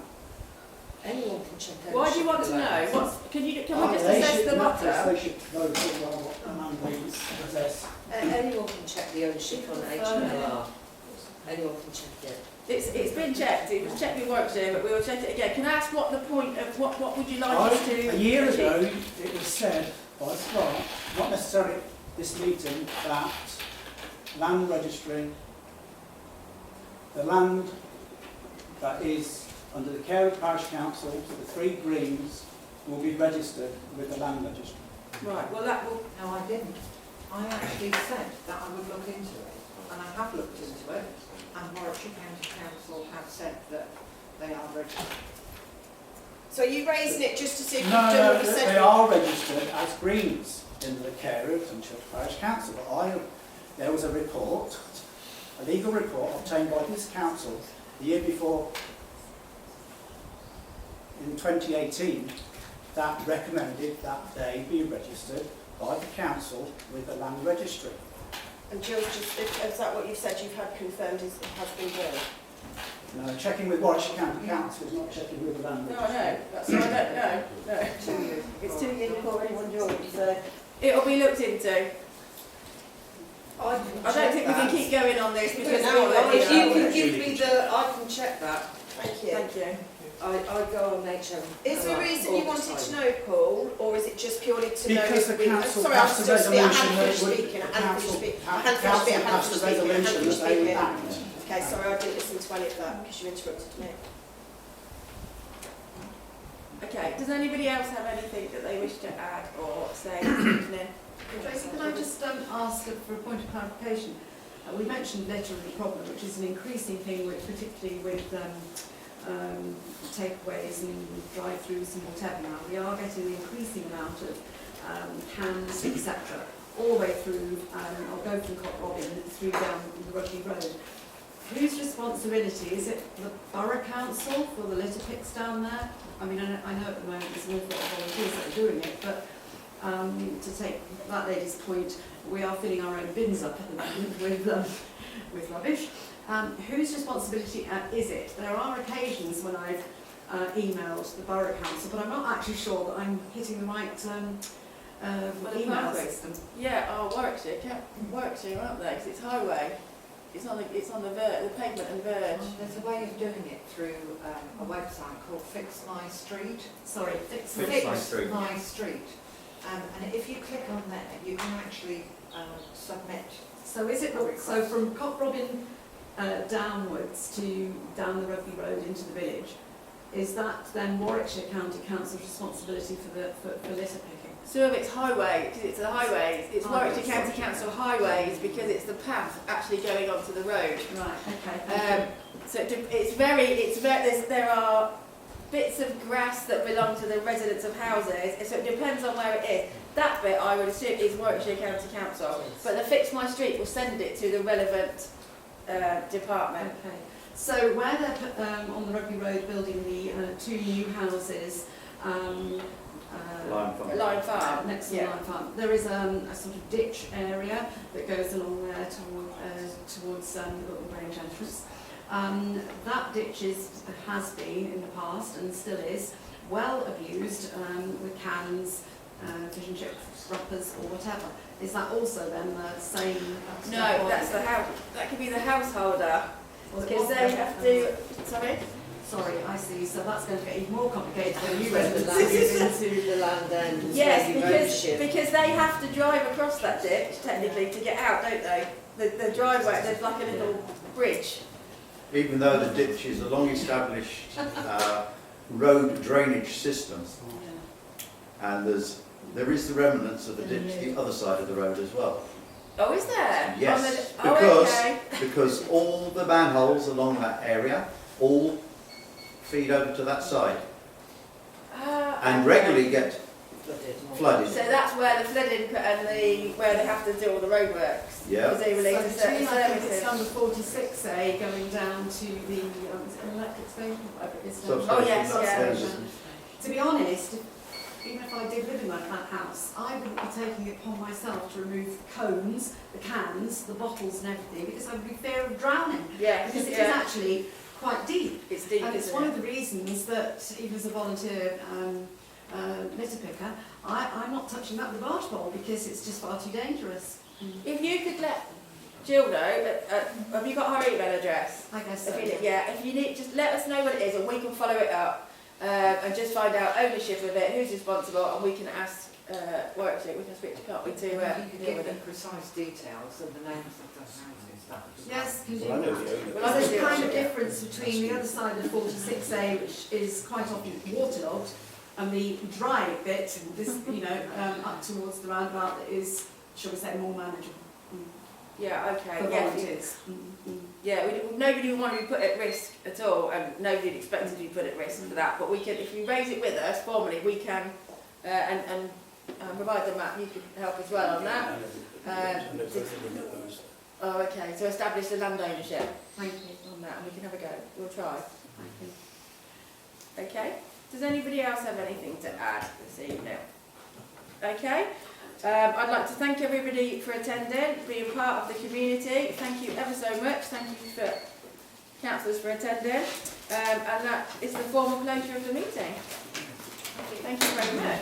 Speaker 6: Anyone can check ownership.
Speaker 1: Why do you want
Speaker 6: of
Speaker 1: to
Speaker 6: the
Speaker 1: know?
Speaker 6: land.
Speaker 1: Can we just
Speaker 4: They
Speaker 1: assess
Speaker 4: should
Speaker 1: the
Speaker 4: know,
Speaker 1: matter?
Speaker 4: They should know pretty well what the land they possess.
Speaker 6: Anyone can check the ownership on HMLR. Anyone can check it.
Speaker 1: It's been checked. It was checked with Warwickshire, but we will check it again. Can I ask what the point of what would you like us to
Speaker 4: A year
Speaker 1: achieve?
Speaker 4: ago, it was said by the clerk, not necessarily this meeting, that land registry, the land that is under the care of the Parish Council, so the 3 greens, will be registered with the Land Registry.
Speaker 1: Right, well that will...
Speaker 3: No, I didn't. I actually said that I would look into it, and I have looked into it, and Warwickshire County Council have said that they are registered.
Speaker 5: So are you raising it just to see if
Speaker 4: No,
Speaker 5: we've done what we
Speaker 4: they
Speaker 5: said?
Speaker 4: are registered as greens in the care of Dunchurch Parish Council. But there was a report, a legal report obtained by this council the year before, in 2018, that recommended that they be registered by the council with the Land Registry.
Speaker 5: And Jill's just, is that what you've said you've had confirmed has been done?
Speaker 4: No, checking with Warwickshire County Council is not checking with the Land
Speaker 1: No,
Speaker 4: Registry.
Speaker 1: I know. That's why I don't know. No. 2 years. It's 2 years before anyone joined, so it'll be looked into. I don't think we can keep going on this because
Speaker 6: If you can give me I can check that.
Speaker 5: Thank you.
Speaker 1: Thank you.
Speaker 6: I go on HM.
Speaker 5: Is there a reason you wanted to know, Paul, or is it just purely to know?
Speaker 4: Because the
Speaker 5: if we-
Speaker 4: council
Speaker 5: sorry, I
Speaker 4: passed
Speaker 5: was
Speaker 4: a
Speaker 5: still speaking. I
Speaker 4: resolution
Speaker 5: hadn't
Speaker 4: that
Speaker 5: finished
Speaker 4: would,
Speaker 5: speaking. I hadn't finished speaking. I hadn't
Speaker 4: council
Speaker 5: finished speaking. I hadn't
Speaker 4: passed a
Speaker 5: finished speaking. I hadn't
Speaker 4: resolution
Speaker 5: finished
Speaker 4: that they would
Speaker 5: speaking.
Speaker 4: act.
Speaker 5: Okay, sorry, I didn't listen to any of that because you interrupted me.
Speaker 1: Okay, does anybody else have anything that they wish to add or say this evening?
Speaker 17: Tracy, can I just ask for a point of clarification? We mentioned literary problem, which is an increasing thing, particularly with takeaways and drive-throughs and whatever now. We are getting an increasing amount of cans, etc., all the way through, I'll go from Cock Robin through down the Rugby Road. Whose responsibility? Is it the Borough Council for the litter picks down there? I mean, I know at the moment there's an awful lot of volunteers that are doing it, but to take that lady's point, we are filling our own bins up at the moment with rubbish. Whose responsibility is it? There are occasions when I've emailed the Borough Council, but I'm not actually sure that I'm hitting the right email system.
Speaker 1: Yeah, Warwickshire, aren't they? Because it's highway. it's on the pavement and verge.
Speaker 3: There's a way of doing it through a website called Fix My Street.
Speaker 17: Sorry,
Speaker 3: Fix
Speaker 15: My Street.
Speaker 3: My Street. And if you click on there, you can actually submit.
Speaker 17: So is it, so from Cock Robin downwards to down the Rugby Road into the village, is that then Warwickshire County Council's responsibility for litter picking?
Speaker 1: Some of it's highway, because it's the highways. It's Warwickshire County Council highways because it's the path actually going onto the road.
Speaker 17: Right, okay.
Speaker 1: So there are bits of grass that belong to the residents of houses, so it depends on where it is. That bit, I would assume, is Warwickshire County Council, but the Fix My Street will send it to the relevant department.
Speaker 17: Okay. So where they're on the Rugby Road building the 2 new houses,
Speaker 15: Lime
Speaker 1: Farm.
Speaker 17: Next to the Lime Farm, there is a sort of ditch area that goes along there towards the Little Grange entrance. That ditch has been in the past and still is well abused with cans, fish and chip wrappers or whatever. Is that also then the same?
Speaker 1: No, that's the house. That could be the householder. Because they have to.
Speaker 17: Sorry, I see. So that's going to get even more complicated when you
Speaker 6: Where the
Speaker 17: residents
Speaker 6: land
Speaker 17: move
Speaker 6: is
Speaker 17: into
Speaker 6: into the land end.
Speaker 1: Yes, because they have to drive across that ditch technically to get out, don't they? The driveway, there's like a little bridge.
Speaker 15: Even though the ditch is a long-established road drainage system, and there is the remnants of the ditch the other side of the road as well.
Speaker 1: Oh, is there?
Speaker 15: Yes,
Speaker 1: okay.
Speaker 15: because all the manholes along that area all feed over to that side and regularly get flooded.
Speaker 1: So that's where the flooding and where they have to do all the roadworks.
Speaker 15: Yeah.
Speaker 1: Because they relate to
Speaker 17: so
Speaker 1: certain
Speaker 17: between, I think it's
Speaker 1: services.
Speaker 17: number 46A going down to the is it an electric station, whatever it is.
Speaker 1: Oh yes, yeah.
Speaker 17: Substation. To be honest, even if I did live in that house, I wouldn't be taking it upon myself to remove the cones, the cans, the bottles and everything, because I would be fear of drowning.
Speaker 1: Yeah.
Speaker 17: Because it is actually quite deep.
Speaker 1: It's deep,
Speaker 17: and it's
Speaker 1: isn't
Speaker 17: one
Speaker 1: it?
Speaker 17: of the reasons that, even as a volunteer litter picker, I'm not touching that with a barge pole because it's just far too dangerous.
Speaker 1: If you could let Jill know, have you got her email address?
Speaker 17: I guess so.
Speaker 1: If you need, just let us know what it is and we can follow it up and just find out ownership of it, who's responsible, and we can ask Warwickshire, we can switch, can't we, to
Speaker 3: you can
Speaker 1: deal
Speaker 3: give
Speaker 1: with
Speaker 3: them
Speaker 1: it.
Speaker 3: precise details of the names of the houses.
Speaker 17: Yes, can do
Speaker 11: Well, I know
Speaker 17: that.
Speaker 11: the owner.
Speaker 17: Well, there's a kind of difference between the other side of 46A, which is quite often waterlogged, and the dry bit, this, up towards the roundabout that is, shall we say, more manageable.
Speaker 1: Yeah,
Speaker 17: For
Speaker 1: okay. Yeah,
Speaker 17: volunteers.
Speaker 1: yeah, nobody would want to be put at risk at all, and nobody would expect to be put at risk for that. But we can, if you raise it with us formally, we can, and provide the map. You can help as well on that. Oh, okay. So establish the land ownership.
Speaker 17: Thank you.
Speaker 1: On that, and we can have a go. We'll try. Okay. Does anybody else have anything to add this evening? Okay. I'd like to thank everybody for attending, being part of the community. Thank you ever so much. Thank you for councillors for attending. And that is the formal closure of the meeting. Thank you very much.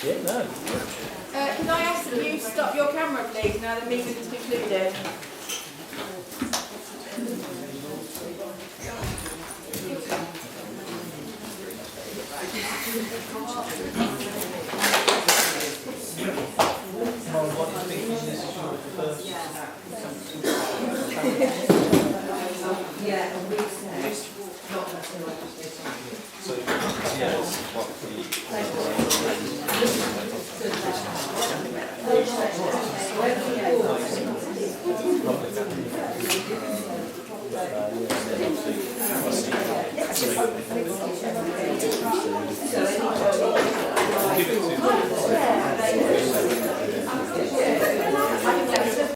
Speaker 9: Yeah, no.
Speaker 1: Can I ask that you stop your camera, please, now the meeting is concluded?
Speaker 6: Yeah.